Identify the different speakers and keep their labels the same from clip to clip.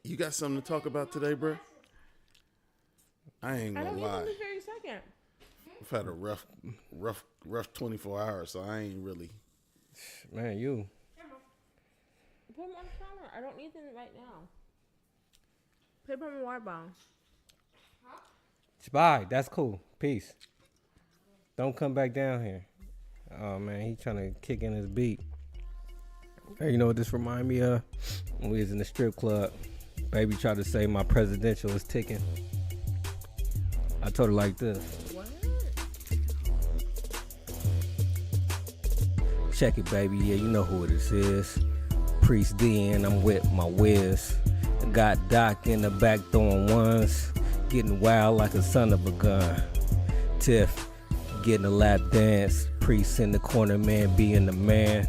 Speaker 1: You got something to talk about today, bro? I ain't gonna lie.
Speaker 2: This very second.
Speaker 1: I've had a rough 24 hours, so I ain't really.
Speaker 3: Man, you.
Speaker 2: Put them on the counter. I don't need them right now. Put them on the water bottle.
Speaker 3: Bye. That's cool. Peace. Don't come back down here. Oh, man. He trying to kick in his beat. Hey, you know what this remind me of? When we was in the strip club. Baby tried to say my presidential is ticking. I told her like this.
Speaker 2: What?
Speaker 3: Check it, baby. Yeah, you know who this is. Priest D and I'm with my whiz. Got Doc in the back throwing ones. Getting wild like a son of a gun. Tiff getting a lap dance. Priest in the corner, man, being the man.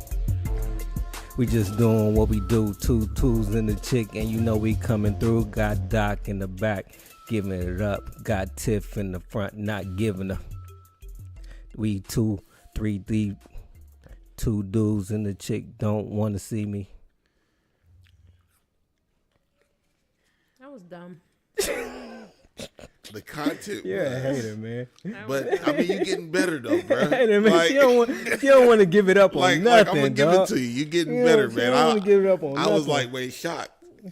Speaker 3: We just doing what we do. 2 twos in the chick, and you know we coming through. Got Doc in the back, giving it up. Got Tiff in the front, not giving up. We 2, 3 deep. 2 dudes in the chick don't want to see me.
Speaker 2: That was dumb.
Speaker 1: The content,
Speaker 3: You're a hater, man.
Speaker 1: But I mean, you getting better though, bro.
Speaker 3: Hater, man. She don't want to give it up on
Speaker 1: like
Speaker 3: nothing.
Speaker 1: I'm gonna give it to you. You getting better, man.
Speaker 3: She don't want to give it up on
Speaker 1: I
Speaker 3: nothing.
Speaker 1: was like, wait, shocked.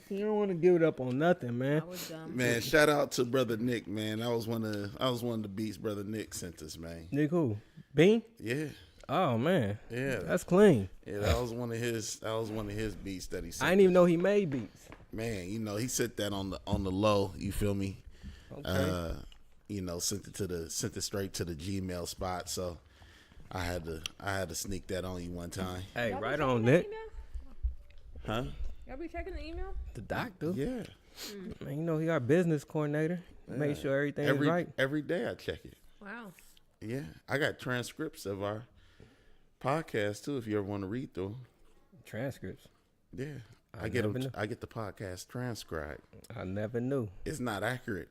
Speaker 3: You don't want to give it up on nothing, man.
Speaker 2: That was dumb.
Speaker 1: Man, shout out to brother Nick, man. That was one of the beats brother Nick sent us, man.
Speaker 3: Nick who? Bean?
Speaker 1: Yeah.
Speaker 3: Oh man.
Speaker 1: Yeah.
Speaker 3: That's clean.
Speaker 1: Yeah, that was one of his beats that he sent.
Speaker 3: I didn't even know he made beats.
Speaker 1: Man, you know, he sent that on the low, you feel me?
Speaker 3: Okay.
Speaker 1: You know, sent it straight to the Gmail spot, so I had to sneak that on you one time.
Speaker 3: Hey,
Speaker 2: Y'all be
Speaker 3: right
Speaker 2: checking
Speaker 3: on,
Speaker 2: the
Speaker 3: Nick.
Speaker 2: email?
Speaker 1: Huh?
Speaker 2: Y'all be checking the email?
Speaker 3: The doctor.
Speaker 1: Yeah.
Speaker 3: Man, you know he our business coordinator. Make sure everything is right.
Speaker 1: Every day I check it.
Speaker 2: Wow.
Speaker 1: Yeah. I got transcripts of our podcast too if you ever want to read through 'em.
Speaker 3: Transcripts.
Speaker 1: Yeah.
Speaker 3: I
Speaker 1: I get
Speaker 3: never
Speaker 1: them.
Speaker 3: knew.
Speaker 1: I get the podcast transcribed.
Speaker 3: I never knew.
Speaker 1: It's not accurate,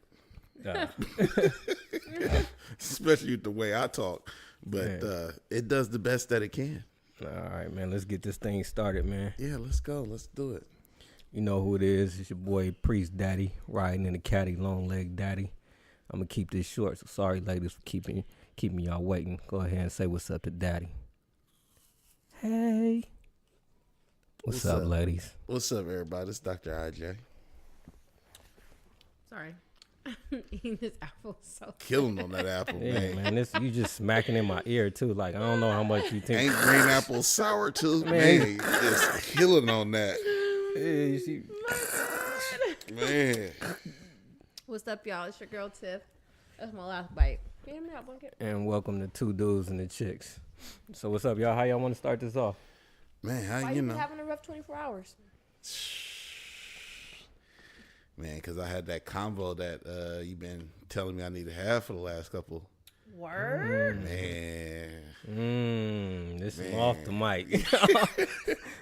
Speaker 3: Nah.
Speaker 1: especially with the way I talk, but it does the best that it can.
Speaker 3: All right, man. Let's get this thing started, man.
Speaker 1: Yeah, let's go. Let's do it.
Speaker 3: You know who it is. It's your boy Priest Daddy, riding in the caddy, long leg daddy. I'm gonna keep this short, so sorry ladies for keeping y'all waiting. Go ahead and say what's up to Daddy. Hey. What's up, ladies?
Speaker 1: What's up, everybody? It's Dr. IJ.
Speaker 2: Sorry. Eating this apple so
Speaker 1: Killing on that apple,
Speaker 3: Yeah,
Speaker 1: man.
Speaker 3: man. This you just smacking in my ear too. Like I don't know how much you think.
Speaker 1: Ain't green apple sour too,
Speaker 3: Man.
Speaker 1: man. Just killing on that,
Speaker 3: Yeah, she-
Speaker 1: man.
Speaker 2: What's up, y'all? It's your girl Tiff. That's my last bite. Get him out, bucket.
Speaker 3: and welcome to 2 Dudes and the Chicks. So what's up, y'all? How y'all want to start this off?
Speaker 1: Man, how
Speaker 2: Why
Speaker 1: you
Speaker 2: you
Speaker 1: know?
Speaker 2: been having a rough 24 hours?
Speaker 1: Man, because I had that convo that you've been telling me I need to have for the last couple.
Speaker 2: Word?
Speaker 1: Man.
Speaker 3: This some off the mic.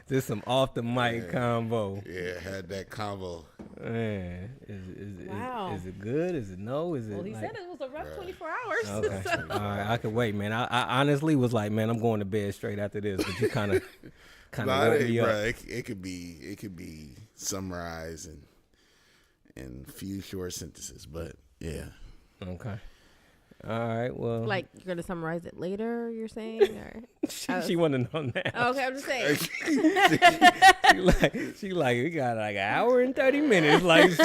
Speaker 3: This some off the mic combo.
Speaker 1: Yeah, had that convo.
Speaker 3: Man, is
Speaker 2: Wow.
Speaker 3: is it good? Is it no? Is it?
Speaker 2: Well, he
Speaker 3: like,
Speaker 2: said it was a rough 24 hours.
Speaker 3: Okay. All right, I could wait, man. I honestly was like, man, I'm going to bed straight after this, but you kind of
Speaker 1: Nah,
Speaker 3: woke
Speaker 1: it,
Speaker 3: me
Speaker 1: bruh,
Speaker 3: up.
Speaker 1: it could be summarized in few short sentences, but yeah.
Speaker 3: Okay. All right. Well,
Speaker 2: Like, you're going to summarize it later, you're saying? Or?
Speaker 3: she want to know now.
Speaker 2: Oh, okay, I'm just saying.
Speaker 3: She like we got like an hour and 30 minutes. Like so.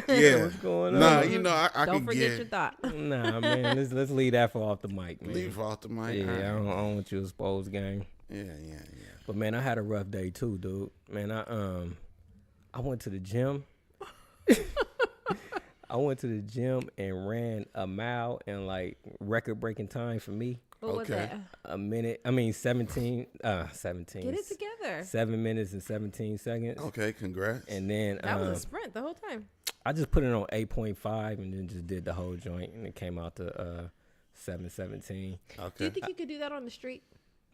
Speaker 1: Yeah.
Speaker 3: What's going on?
Speaker 1: Nah, you know, I
Speaker 2: Don't
Speaker 1: can
Speaker 2: forget
Speaker 1: get
Speaker 2: your thought.
Speaker 3: Nah, man. Let's leave that for off the mic, man.
Speaker 1: leave off the mic.
Speaker 3: Yeah,
Speaker 1: All
Speaker 3: I
Speaker 1: right.
Speaker 3: don't want you to expose game.
Speaker 1: Yeah.
Speaker 3: But man, I had a rough day too, dude. Man, I went to the gym. I went to the gym and ran a mile in like record breaking time for me.
Speaker 2: What was
Speaker 1: Okay.
Speaker 2: that?
Speaker 3: 17.
Speaker 2: Get it together.
Speaker 3: 7 minutes and 17 seconds.
Speaker 1: Okay, congrats.
Speaker 3: And then
Speaker 2: That was a sprint the whole time.
Speaker 3: I just put it on 8.5 and then just did the whole joint and it came out to 7:17.
Speaker 2: Do you
Speaker 1: Okay.
Speaker 2: think you could do that on the street?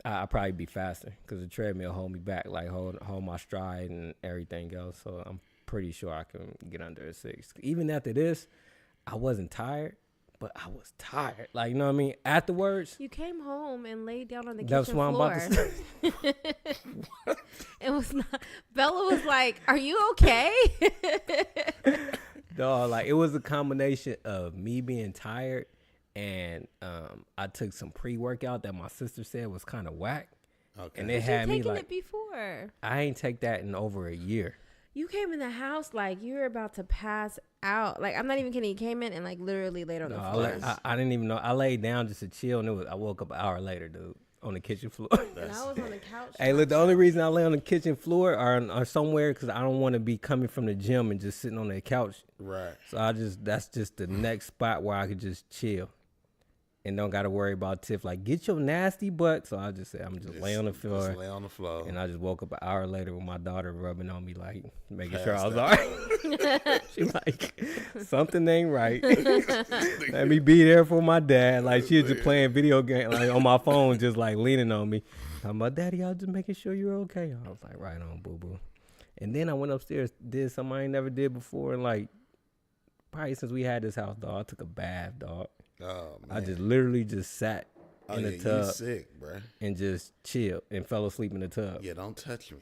Speaker 3: I'd probably be faster because the treadmill hold me back, like hold my stride and everything else. So I'm pretty sure I can get under a 6. Even after this, I wasn't tired, but I was tired. Like, you know what I mean? Afterwards,
Speaker 2: You came home and laid down on the
Speaker 3: that's
Speaker 2: kitchen
Speaker 3: why I'm
Speaker 2: floor.
Speaker 3: about to say.
Speaker 2: It was not. Bella was like, "Are you okay?"
Speaker 3: Dog, like it was a combination of me being tired and I took some pre-workout that my sister said was kind of whack.
Speaker 1: Okay.
Speaker 3: And it
Speaker 2: You
Speaker 3: had me
Speaker 2: taken
Speaker 3: like,
Speaker 2: it before.
Speaker 3: I ain't take that in over a year.
Speaker 2: You came in the house like you were about to pass out. Like, I'm not even kidding. You came in and like literally laid on the floor.
Speaker 3: I didn't even know. I laid down just to chill, and I woke up an hour later, dude, on the kitchen floor.
Speaker 2: And I was on the couch.
Speaker 3: Hey, look, the only reason I lay on the kitchen floor or somewhere because I don't want to be coming from the gym and just sitting on the couch.
Speaker 1: Right.
Speaker 3: So that's just the next spot where I could just chill and don't got to worry about Tiff. Like, get your nasty butt. So I just said, I'm just lay on the floor.
Speaker 1: Just lay on the floor.
Speaker 3: And I just woke up an hour later with my daughter rubbing on me, like, making sure I was all right. She like, something ain't right. Let me be there for my dad. Like, she was just playing video game, like, on my phone, just, like, leaning on me. I'm like, Daddy, I was just making sure you're okay. I was like, right on, boo-boo. And then I went upstairs, did something I ain't never did before. And, like, probably since we had this house, dog, I took a bath, dog.
Speaker 1: Oh, man.
Speaker 3: I just literally just sat in the tub.
Speaker 1: You sick, bro.
Speaker 3: And just chilled and fell asleep in the tub.
Speaker 1: Yeah, don't touch me.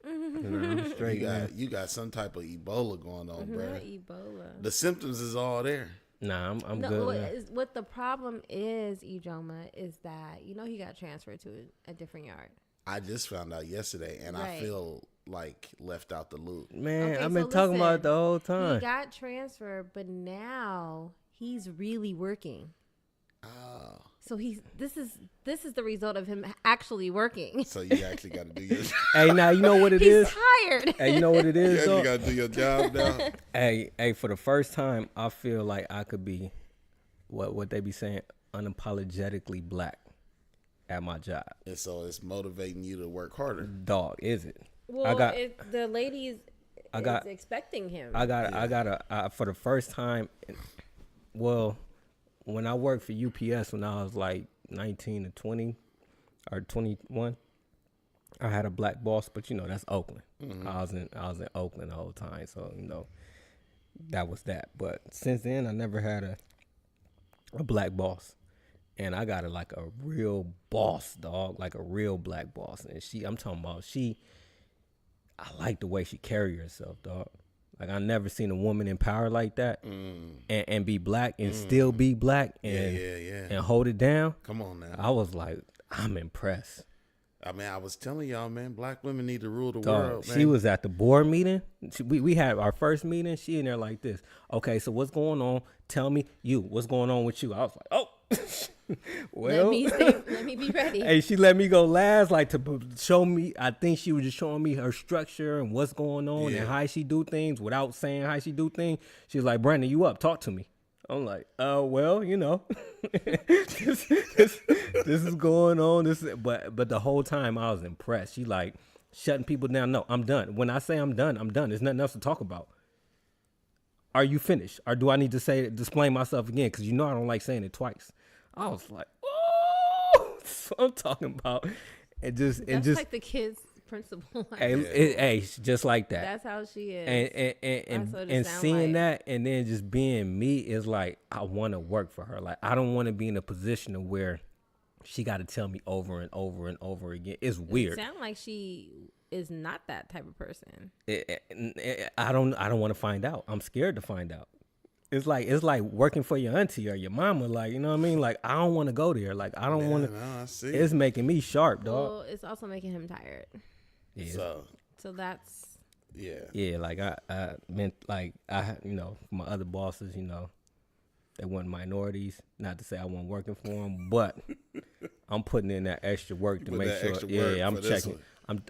Speaker 3: You know, I'm straight,
Speaker 1: You got some type of Ebola going on, bro.
Speaker 2: Not Ebola.
Speaker 1: The symptoms is all there.
Speaker 3: Nah, I'm
Speaker 2: No,
Speaker 3: good.
Speaker 2: what the problem is, Ijoma, is that he got transferred to a different yard.
Speaker 1: I just found out yesterday, and I
Speaker 2: Right.
Speaker 1: feel like left out the loop.
Speaker 3: Man,
Speaker 2: Okay,
Speaker 3: I've
Speaker 2: so
Speaker 3: been talking about
Speaker 2: listen,
Speaker 3: it the whole
Speaker 2: He
Speaker 3: time.
Speaker 2: got transferred, but now he's really working.
Speaker 1: Oh,
Speaker 2: So this is the result of him actually working.
Speaker 1: so you actually got to do your.
Speaker 3: Hey, now you know what it
Speaker 2: He's
Speaker 3: is.
Speaker 2: tired.
Speaker 3: Hey, you know what it
Speaker 1: You
Speaker 3: is,
Speaker 1: actually
Speaker 3: though.
Speaker 1: got to do your job now.
Speaker 3: Hey, for the first time, I feel like I could be what they be saying, unapologetically black at my job.
Speaker 1: And so it's motivating you to work harder.
Speaker 3: Dog, is it?
Speaker 2: Well, the ladies is expecting him.
Speaker 3: I got for the first time. Well, when I worked for UPS when I was like 19 to 20 or 21, I had a black boss, but that's Oakland. Mm-hmm. I was in Oakland the whole time, so that was that. But since then, I never had a black boss, and I got a real boss, dog, like a real black boss. And I'm talking about I like the way she carry herself, dog. Like, I never seen a woman in power like that and be black and still be black and and hold it down.
Speaker 1: Come on now.
Speaker 3: I was like, I'm impressed.
Speaker 1: I mean, I was telling y'all, man, black women need to rule the
Speaker 3: Dog,
Speaker 1: world, man.
Speaker 3: she was at the board meeting. We had our first meeting. She in there like this. Okay, so what's going on? Tell me what's going on with you? I was like, oh, well.
Speaker 2: Let me be ready.
Speaker 3: Hey, she let me go last, like to show me. I think she was just showing me her structure and what's going on and how she do things without saying how she do things. She was like, Brandon, you up? Talk to me. I'm like, well, this is going on. But the whole time I was impressed. She like shutting people down. No, I'm done. When I say I'm done, I'm done. There's nothing else to talk about. Are you finished? Or do I need to display myself again? Because I don't like saying it twice. I was like, oh, that's what I'm talking about. That's
Speaker 2: like the kids' principal.
Speaker 3: Hey, just like that.
Speaker 2: That's how she is.
Speaker 3: And seeing that and then just being me is like, I want to work for her. Like, I don't want to be in a position of where she got to tell me over and over and over again. It's weird.
Speaker 2: It sounds like she is not that type of person.
Speaker 3: I don't want to find out. I'm scared to find out. It's like working for your auntie or your mama. Like, you know what I mean? Like, I don't want to go there. Like, I don't want to.
Speaker 1: No, I see.
Speaker 3: It's making me sharp, dog.
Speaker 2: Well, it's also making him tired.
Speaker 3: Yeah.
Speaker 2: So that's.
Speaker 3: Yeah. Like I meant like my other bosses, they weren't minorities. Not to say I wasn't working for them, but I'm putting in that extra work to make sure. Yeah, I'm checking.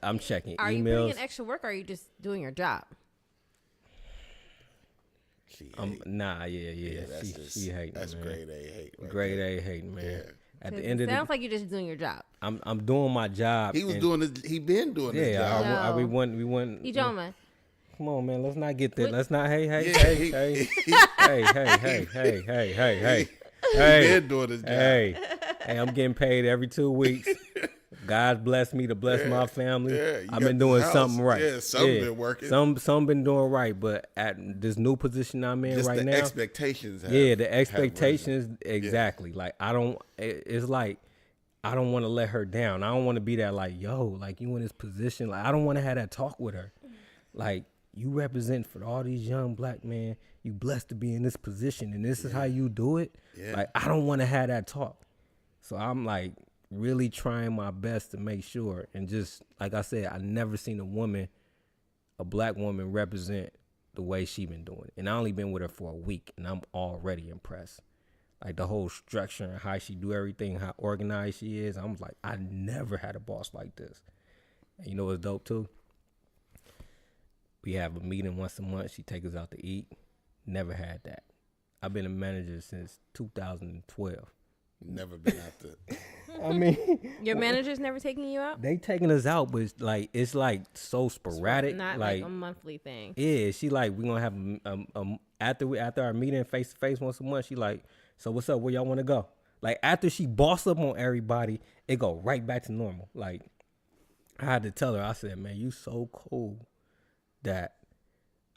Speaker 3: I'm checking
Speaker 2: Are
Speaker 3: emails.
Speaker 2: you putting in extra work, or are you just doing your job?
Speaker 3: Yeah. She hating.
Speaker 1: That's
Speaker 3: man.
Speaker 1: grade A hate. Right
Speaker 3: grade
Speaker 1: there.
Speaker 3: A hating, man.
Speaker 1: Yeah.
Speaker 3: At the end of
Speaker 2: sounds like you're just doing your job.
Speaker 3: I'm doing my job.
Speaker 1: He was doing it. He been doing his job.
Speaker 2: No.
Speaker 3: We won.
Speaker 2: Ijoma.
Speaker 3: Come on, man. Let's not get there. Let's not. Hey.
Speaker 1: He
Speaker 3: Hey.
Speaker 1: been doing his job.
Speaker 3: Hey, I'm getting paid every 2 weeks. God blessed me to bless my family.
Speaker 1: you
Speaker 3: I've
Speaker 1: got
Speaker 3: been doing
Speaker 1: this
Speaker 3: something
Speaker 1: house.
Speaker 3: right.
Speaker 1: Yeah, something been working.
Speaker 3: Some been doing right, but at this new position I'm in
Speaker 1: Just
Speaker 3: right
Speaker 1: the
Speaker 3: now,
Speaker 1: expectations.
Speaker 3: the expectations exactly. Like it's like I don't want to let her down. I don't want to be that like, yo, like you in this position. Like I don't want to have that talk with her. Like you represent for all these young black men. You blessed to be in this position, and this is how you do it.
Speaker 1: Yeah.
Speaker 3: Like I don't want to have that talk. So I'm like really trying my best to make sure, and just like I said, I never seen a black woman represent the way she been doing it. And I only been with her for a week, and I'm already impressed. Like the whole structure and how she do everything, how organized she is. I'm like, I never had a boss like this. And you know what's dope too? We have a meeting once a month. She takes us out to eat. Never had that. I've been a manager since 2012.
Speaker 1: Never been out there.
Speaker 3: I mean,
Speaker 2: Your manager's never taking you out?
Speaker 3: they taking us out, but it's like so sporadic.
Speaker 2: Not like a monthly thing.
Speaker 3: Yeah, she like we gonna have after our meeting face to face once a month. She like, so what's up? Where y'all want to go? Like after she boss up on everybody, it go right back to normal. Like I had to tell her, I said, man, you so cool that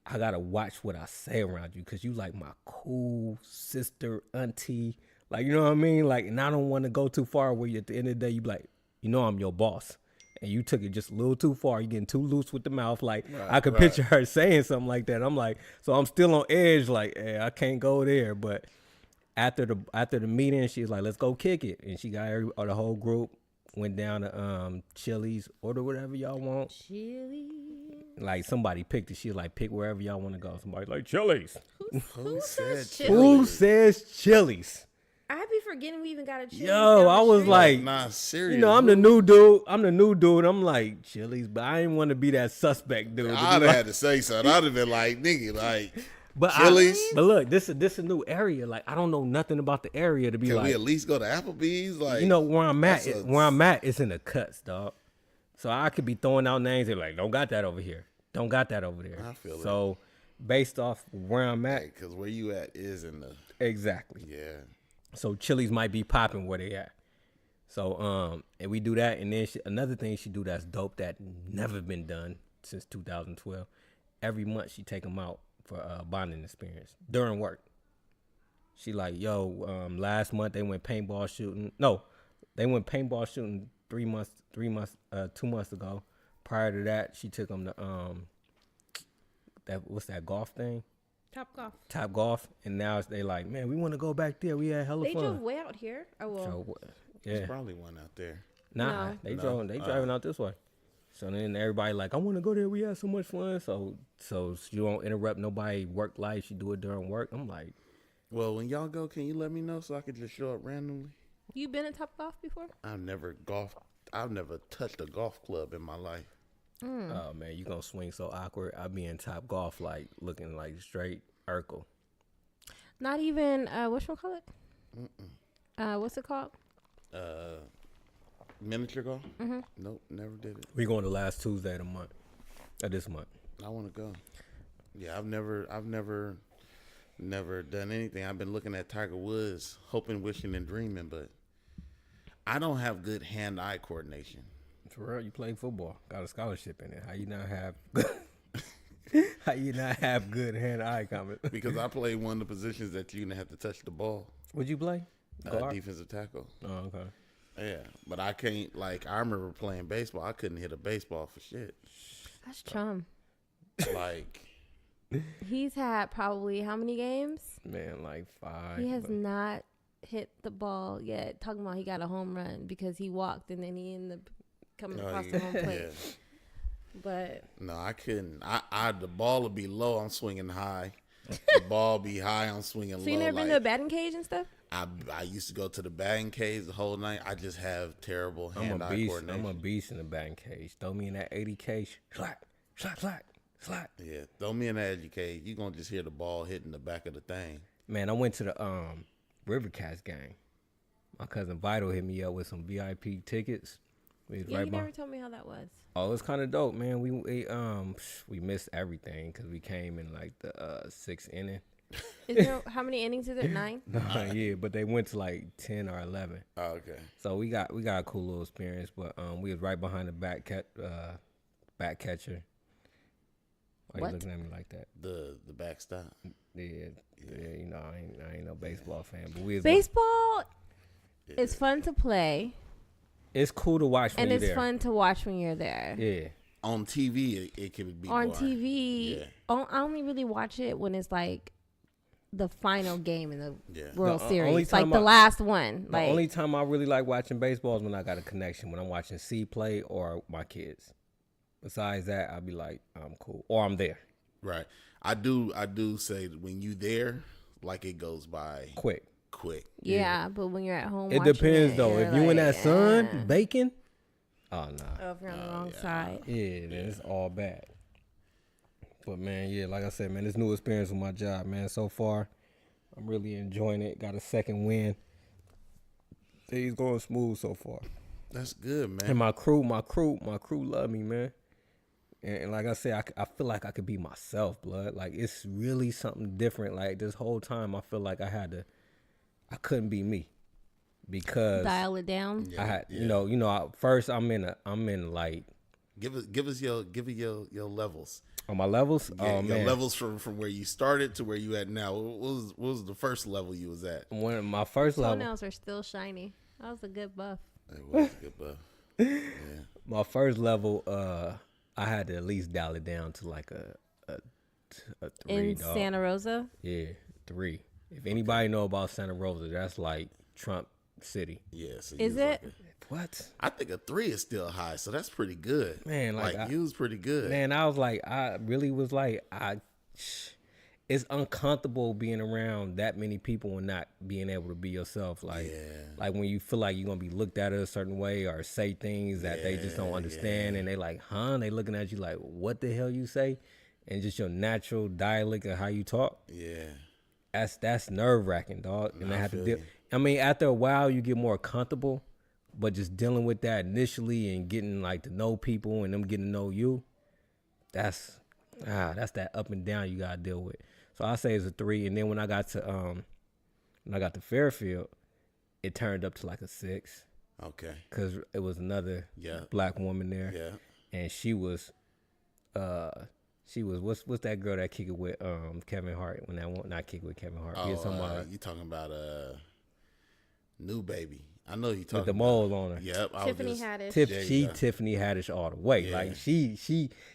Speaker 3: I gotta watch what I say around you, cause you like my cool sister, auntie. Like, you know what I mean? Like, and I don't want to go too far where you, at the end of the day, you be like, you know, I'm your boss. And you took it just a little too far. You getting too loose with the mouth. Like, I could picture her saying something like that. I'm like, so I'm still on edge. Like, hey, I can't go there. But after the meeting, she's like, let's go kick it. And she got the whole group, went down to Chili's, order whatever y'all want.
Speaker 2: Chili.
Speaker 3: Like, somebody picked it. She was like, pick wherever y'all want to go. Somebody's like, Chili's.
Speaker 2: Who says
Speaker 1: said
Speaker 2: chili?
Speaker 3: Who says Chili's?
Speaker 2: I be forgetting we even got a chili.
Speaker 3: Yo, I was like,
Speaker 1: nah, serious.
Speaker 3: you know, I'm the new dude. I'm like, Chili's, but I didn't want to be that suspect dude.
Speaker 1: I'd have had to say something. I'd have been like, nigga, like,
Speaker 3: but
Speaker 1: Chili's.
Speaker 3: But look, this is a new area. Like, I don't know nothing about the area to be
Speaker 1: Can
Speaker 3: like,
Speaker 1: we at least go to Applebee's? Like,
Speaker 3: you know, where I'm at
Speaker 1: that's
Speaker 3: is in the cuts, dog. So I could be throwing out names. They're like, don't got that over here. Don't got that over there.
Speaker 1: I feel it.
Speaker 3: So based off where I'm at,
Speaker 1: because where you at is in the
Speaker 3: exactly.
Speaker 1: yeah.
Speaker 3: So Chili's might be popping where they at. So and we do that, and then another thing she do that's dope that never been done since 2012. Every month she take them out for a bonding experience during work. She like, yo, last month they went paintball shooting. No, they went paintball shooting 2 months ago. Prior to that, she took them to what's that golf thing? Top golf, and now they like, man, we want to go back there. We had hella
Speaker 2: They
Speaker 3: fun.
Speaker 2: drove way out here. Oh well.
Speaker 3: So, yeah,
Speaker 1: There's probably one out there.
Speaker 3: nah,
Speaker 2: No.
Speaker 3: they driving out this way. So then everybody like, I want to go there. We had so much fun. So she won't interrupt nobody work life. She do it during work. I'm like,
Speaker 1: Well, when y'all go, can you let me know so I can just show up randomly?
Speaker 2: You been at Top Golf before?
Speaker 1: I've never golfed. I've never touched a golf club in my life.
Speaker 3: oh man, you gonna swing so awkward. I be in Top Golf like looking like straight Urkel.
Speaker 2: Not even whatchamacallit? What's it called?
Speaker 1: Miniature golf? Nope, never did it.
Speaker 3: We going the last Tuesday of the month, this month.
Speaker 1: I want to go. Yeah, I've never done anything. I've been looking at Tiger Woods, hoping, wishing, and dreaming, but I don't have good hand-eye coordination.
Speaker 3: For real, you play football, got a scholarship in it. How you not have? How you not have good hand-eye comment?
Speaker 1: Because I play one of the positions that you're gonna have to touch the ball.
Speaker 3: Would you play? Guard?
Speaker 1: Defensive tackle.
Speaker 3: Oh, okay.
Speaker 1: Yeah, but I can't. Like, I remember playing baseball. I couldn't hit a baseball for shit.
Speaker 2: That's chum.
Speaker 1: Like,
Speaker 2: He's had probably how many games?
Speaker 3: Man, like 5.
Speaker 2: He has
Speaker 3: but-
Speaker 2: not hit the ball yet. Talking about he got a home run because he walked and then he ended up coming across the home plate.
Speaker 1: yeah.
Speaker 2: But
Speaker 1: No, I couldn't. I the ball would be low. I'm swinging high. The ball be high. I'm swinging low.
Speaker 2: so you never been to a batting cage and stuff?
Speaker 1: I used to go to the batting cage the whole night. I just have terrible
Speaker 3: I'm
Speaker 1: hand-eye
Speaker 3: a beast.
Speaker 1: coordination.
Speaker 3: I'm a beast in the batting cage. Throw me in that 80 cage. Slack, slack, slack, slack.
Speaker 1: Yeah, throw me in the edge cage. You gonna just hear the ball hitting the back of the thing.
Speaker 3: Man, I went to the River Cats game. My cousin Vital hit me up with some VIP tickets. We was
Speaker 2: Yeah,
Speaker 3: right
Speaker 2: you
Speaker 3: by.
Speaker 2: never told me how that was.
Speaker 3: Oh, it's kind of dope, man. We missed everything because we came in like the 6th inning,
Speaker 2: Is there how many innings is it? 9.
Speaker 3: Yeah, but they went to like 10 or 11.
Speaker 1: Oh, okay.
Speaker 3: So we got a cool little experience, but we was right behind the back catcher. Why
Speaker 2: What?
Speaker 3: you looking at me like that?
Speaker 1: The backstop.
Speaker 3: Yeah, you know, I ain't no baseball fan, but we was
Speaker 2: Baseball is fun to play,
Speaker 3: it's cool to watch when
Speaker 2: and
Speaker 3: you're
Speaker 2: it's
Speaker 3: there.
Speaker 2: fun to watch when you're there.
Speaker 3: Yeah.
Speaker 1: On TV, it could be
Speaker 2: On
Speaker 1: boring.
Speaker 2: TV,
Speaker 1: Yeah.
Speaker 2: I only really watch it when it's like the final game in the
Speaker 1: Yeah.
Speaker 2: World
Speaker 3: The only
Speaker 2: Series, like
Speaker 3: time
Speaker 2: the
Speaker 3: I-
Speaker 2: last one.
Speaker 3: The
Speaker 2: Like
Speaker 3: only time I really like watching baseball is when I got a connection, when I'm watching C play or my kids. Besides that, I'll be like, I'm cool. Or I'm there.
Speaker 1: Right. I do say that when you there, like it goes by
Speaker 3: Quick.
Speaker 2: yeah, but when you're at home,
Speaker 3: It
Speaker 2: watching
Speaker 3: depends though.
Speaker 2: you're
Speaker 3: If you in
Speaker 2: like,
Speaker 3: that sun
Speaker 2: eh.
Speaker 3: baking, oh nah.
Speaker 2: Oh, if you're on the wrong side.
Speaker 3: Yeah, then it's all bad. But man, yeah, like I said, man, this new experience with my job, man. So far, I'm really enjoying it. Got a second win. Things going smooth so far.
Speaker 1: That's good, man.
Speaker 3: And my crew love me, man. And like I said, I feel like I could be myself, blood. Like it's really something different. Like this whole time, I feel like I couldn't be me because
Speaker 2: Dial it down.
Speaker 3: I had, you know. First, I'm in like.
Speaker 1: Give us your levels.
Speaker 3: On my levels,
Speaker 1: Yeah,
Speaker 3: oh
Speaker 1: your
Speaker 3: man,
Speaker 1: levels from where you started to where you at now. What was the first level you was at?
Speaker 3: one of my first level.
Speaker 2: Toenails are still shiny. That was a good buff.
Speaker 1: It was a good buff. Yeah.
Speaker 3: My first level, I had to at least dial it down to like a 3.
Speaker 2: In
Speaker 3: dog.
Speaker 2: Santa Rosa.
Speaker 3: Yeah, 3. If anybody know about Santa Rosa, that's like Trump City.
Speaker 1: Yeah. So
Speaker 2: Is
Speaker 1: you was
Speaker 2: it?
Speaker 1: like
Speaker 3: What?
Speaker 1: I think a 3 is still high, so that's pretty good.
Speaker 3: Man, like
Speaker 1: you was pretty good.
Speaker 3: Man, I was like, I really was like, it's uncomfortable being around that many people and not being able to be yourself. Like, like when you feel like you're gonna be looked at a certain way or say things that they just don't understand, and they like, huh? They looking at you like, what the hell you say? And just your natural dialect of how you talk.
Speaker 1: Yeah.
Speaker 3: That's nerve wracking, dog. And I have to
Speaker 1: feel
Speaker 3: deal.
Speaker 1: you.
Speaker 3: I mean, after a while, you get more comfortable, but just dealing with that initially and getting like to know people and them getting to know you, that's that up and down you gotta deal with. So I say it's a 3. And then when I got to Fairfield, it turned up to like a 6
Speaker 1: Okay.
Speaker 3: because it was another black woman there, and she was what's that girl that kick it with Kevin Hart when that one not kick it with Kevin Hart.
Speaker 1: Oh,
Speaker 3: We was talking about
Speaker 1: you talking about New Baby. I know you talking
Speaker 3: with the
Speaker 1: about
Speaker 3: mole on her.
Speaker 1: Yep.
Speaker 2: Tiffany Haddish.
Speaker 3: Tiffany Haddish all the way.
Speaker 1: Yeah.
Speaker 3: Like she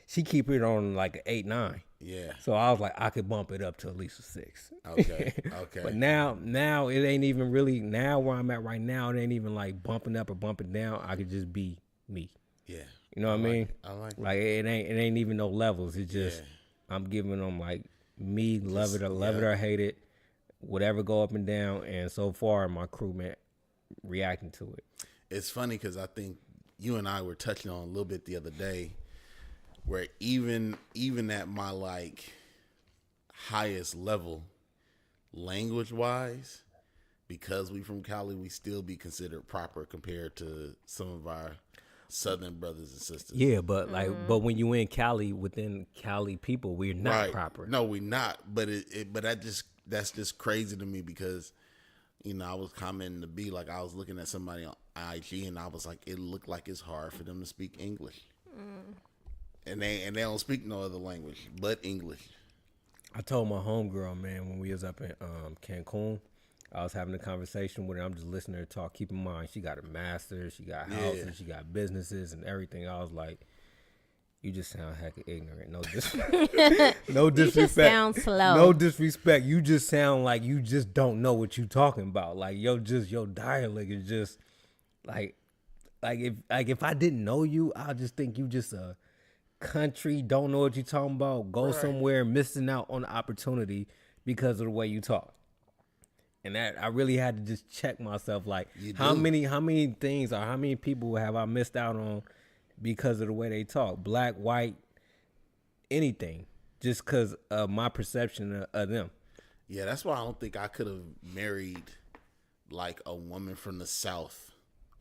Speaker 3: keep it on like an 8-9.
Speaker 1: Yeah.
Speaker 3: So I was like, I could bump it up to at least a 6.
Speaker 1: Okay. Okay.
Speaker 3: But now it ain't even really, now where I'm at right now, it ain't even like bumping up or bumping down. I could just be me.
Speaker 1: Yeah.
Speaker 3: You know what I mean?
Speaker 1: I like
Speaker 3: Like it ain't even no levels. It's just I'm giving them like me, love it or hate it, whatever go up and down. And so far, my crew man reacting to it.
Speaker 1: It's funny because I think you and I were touching on a little bit the other day, where even at my like highest level, language wise, because we from Cali, we still be considered proper compared to some of our Southern brothers and sisters.
Speaker 3: Yeah, but but when you in Cali, within Cali people, we're not
Speaker 1: Right.
Speaker 3: proper.
Speaker 1: No, we not. But that's just crazy to me because, you know, I was commenting to be like, I was looking at somebody on IG and I was like, it looked like it's hard for them to speak English. And they don't speak no other language but English.
Speaker 3: I told my homegirl, man, when we was up in Cancun, I was having a conversation with her. I'm just listening to her talk. Keep in mind, she got a master's, she got houses, she got businesses and everything. I was like, you just sound hecka ignorant. No disrespect. No disrespect.
Speaker 2: You just sound slow.
Speaker 3: No disrespect. You just sound like you just don't know what you talking about. Like your dialect is just like if I didn't know you, I'll just think you just a country, don't know what you talking about, go somewhere missing out on the opportunity because of the way you talk. And that I really had to just check myself, like how many things or how many people have I missed out on because of the way they talk, black, white, anything, just because of my perception of them.
Speaker 1: Yeah, that's why I don't think I could have married like a woman from the South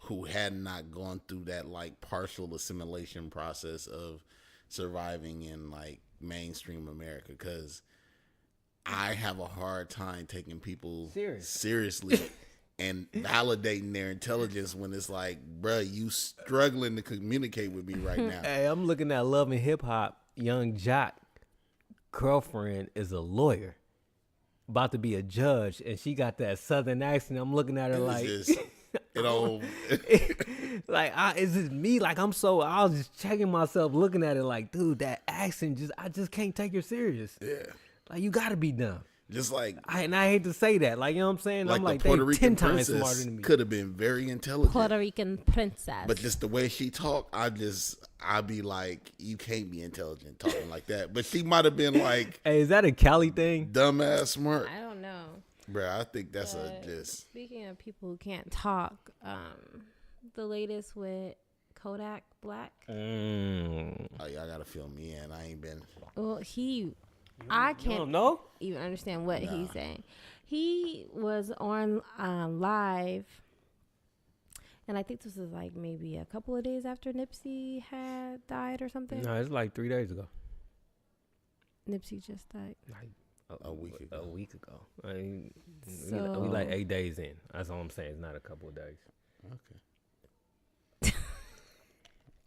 Speaker 1: who had not gone through that like partial assimilation process of surviving in like mainstream America, because I have a hard time taking people
Speaker 3: Serious.
Speaker 1: seriously and validating their intelligence when it's like, bruh, you struggling to communicate with me right now.
Speaker 3: Hey, I'm looking at Love and Hip Hop. Young Jock girlfriend is a lawyer, about to be a judge, and she got that Southern accent. I'm looking at her like,
Speaker 1: Just, you know,
Speaker 3: like, is it me? Like, I was just checking myself, looking at it like, dude, that accent, I just can't take her serious.
Speaker 1: yeah,
Speaker 3: Like, you gotta be dumb.
Speaker 1: just like
Speaker 3: And I hate to say that. Like, you know what I'm saying?
Speaker 1: like
Speaker 3: I'm
Speaker 1: the
Speaker 3: like,
Speaker 1: Puerto
Speaker 3: they
Speaker 1: Rican
Speaker 3: 10 times smarter
Speaker 1: princess
Speaker 3: than me.
Speaker 1: could have been very intelligent.
Speaker 2: Puerto Rican princess.
Speaker 1: But just the way she talked, I'd be like, you can't be intelligent talking like that. But she might have been like,
Speaker 3: Hey, is that a Cali thing?
Speaker 1: dumbass smart.
Speaker 2: I don't know.
Speaker 1: Bruh, I think that's
Speaker 2: But
Speaker 1: just.
Speaker 2: speaking of people who can't talk, the latest with Kodak Black.
Speaker 1: Oh, y'all gotta fill me in. I ain't been.
Speaker 2: Well, I
Speaker 3: You
Speaker 2: can't
Speaker 3: don't know?
Speaker 2: even understand what he's saying. He was on live, and I think this was like maybe a couple of days after Nipsey had died or something.
Speaker 3: No, it's like 3 days ago.
Speaker 2: Nipsey just died.
Speaker 3: Like
Speaker 1: A week ago.
Speaker 3: A week ago. I mean,
Speaker 2: So-
Speaker 3: we like 8 days in. That's all I'm saying. It's not a couple of days.
Speaker 1: Okay.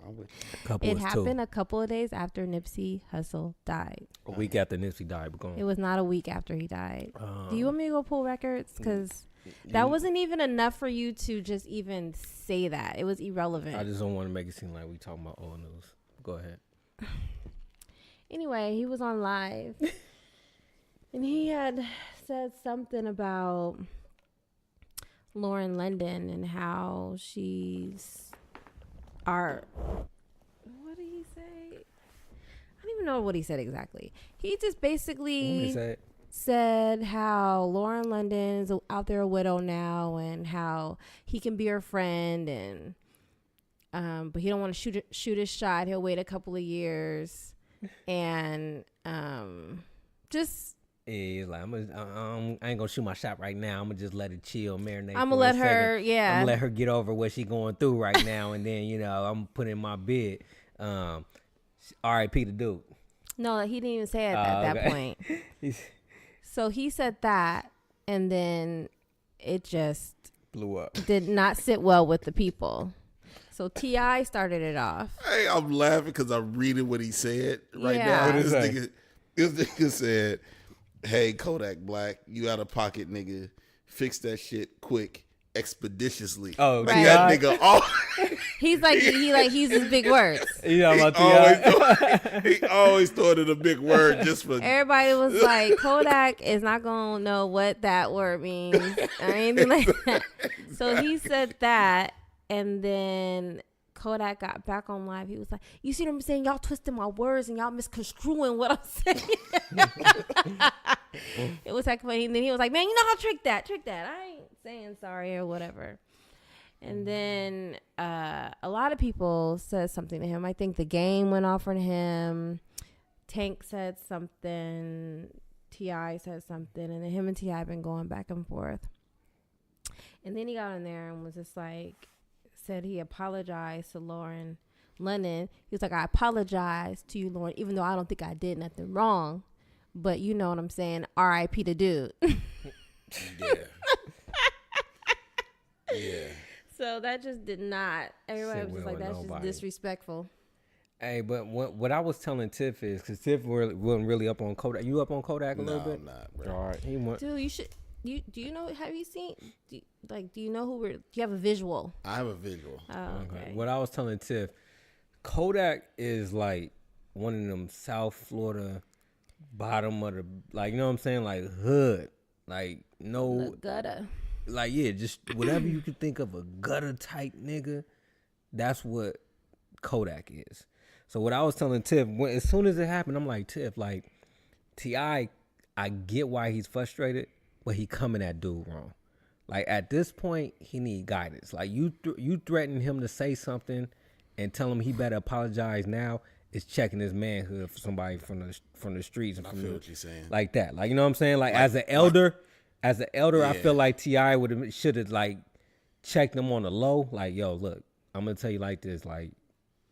Speaker 1: I'm with you.
Speaker 3: Couple
Speaker 2: It
Speaker 3: is
Speaker 2: happened
Speaker 3: two.
Speaker 2: a couple of days after Nipsey Hussle died.
Speaker 3: A week after Nipsey died. We're going.
Speaker 2: It was not a week after he died. Do you want me to go pull records? Because that wasn't even enough for you to just even say that. It was irrelevant.
Speaker 3: I just don't want to make it seem like we talking about old news. Go ahead.
Speaker 2: Anyway, he was on live. And he had said something about Lauren London and how she's art. What did he say? I don't even know what he said exactly. He just basically said how Lauren London is out there a widow now and how he can be her friend and but he don't want to shoot his shot. He'll wait a couple of years and just
Speaker 3: Yeah, like I ain't gonna shoot my shot right now. I'm gonna just let it chill, marinate.
Speaker 2: I'm
Speaker 3: for
Speaker 2: gonna
Speaker 3: a
Speaker 2: let her,
Speaker 3: second.
Speaker 2: yeah.
Speaker 3: I'm gonna let her get over what she going through right now, and then I'm putting in my bid. R.I.P. the dude.
Speaker 2: No, he didn't even say it at that
Speaker 3: okay.
Speaker 2: point. So he said that, and then it just
Speaker 3: Blew up.
Speaker 2: did not sit well with the people. So T.I. started it off.
Speaker 1: Hey, I'm laughing because I'm reading what he said right
Speaker 2: Yeah.
Speaker 1: now.
Speaker 2: What
Speaker 3: did
Speaker 1: This
Speaker 3: he say?
Speaker 1: nigga said, "Hey, Kodak Black, you out of pocket, nigga. Fix that shit quick, expeditiously."
Speaker 3: Oh,
Speaker 1: like
Speaker 2: Right.
Speaker 1: that nigga.
Speaker 2: He's like he uses big words.
Speaker 3: You know about T.I.?
Speaker 1: He always thought it a big word just for.
Speaker 2: Everybody was like, Kodak is not gonna know what that word means or anything like that. So he said that, and then Kodak got back on live. He was like, "You see what I'm saying? Y'all twisting my words and y'all misconstruing what I'm saying." It was like funny. And then he was like, "Man, you know how trick that. I ain't saying sorry or whatever." And then a lot of people said something to him. I think the game went off on him. Tank said something. T.I. said something. And then him and T.I. been going back and forth. And then he got in there and was just like, said he apologized to Lauren London. He was like, "I apologize to you, Lauren, even though I don't think I did nothing wrong. But you know what I'm saying? R.I.P. the dude."
Speaker 1: Yeah. Yeah.
Speaker 2: So that just did not. Everybody
Speaker 3: Sit
Speaker 2: was just
Speaker 3: well
Speaker 2: like,
Speaker 3: with
Speaker 2: that's just
Speaker 3: nobody.
Speaker 2: disrespectful.
Speaker 3: Hey, but what I was telling Tiff is, because Tiff wasn't really up on Kodak. You up on Kodak a little
Speaker 1: No,
Speaker 3: bit?
Speaker 1: I'm not, bro.
Speaker 3: All right. He went.
Speaker 2: Dude, you should. Do you know? Have you seen? Do you know who we're? Do you have a visual?
Speaker 1: I have a visual.
Speaker 2: Oh, okay.
Speaker 3: What I was telling Tiff, Kodak is like one of them South Florida bottom of the, like, you know what I'm saying, like hood, like no,
Speaker 2: The gutter.
Speaker 3: like yeah, just whatever you could think of a gutter type nigga. That's what Kodak is. So what I was telling Tiff, as soon as it happened, I'm like, Tiff, like T.I., I get why he's frustrated, but he coming at dude wrong. Like at this point, he need guidance. Like you threaten him to say something and tell him he better apologize now. Is checking his manhood for somebody from the streets and
Speaker 1: I
Speaker 3: from
Speaker 1: feel
Speaker 3: the,
Speaker 1: what you're saying.
Speaker 3: like that. Like, you know what I'm saying? Like as an elder, I
Speaker 1: Yeah.
Speaker 3: feel like T.I. should have like checked him on the low. Like, yo, look, I'm gonna tell you like this. Like,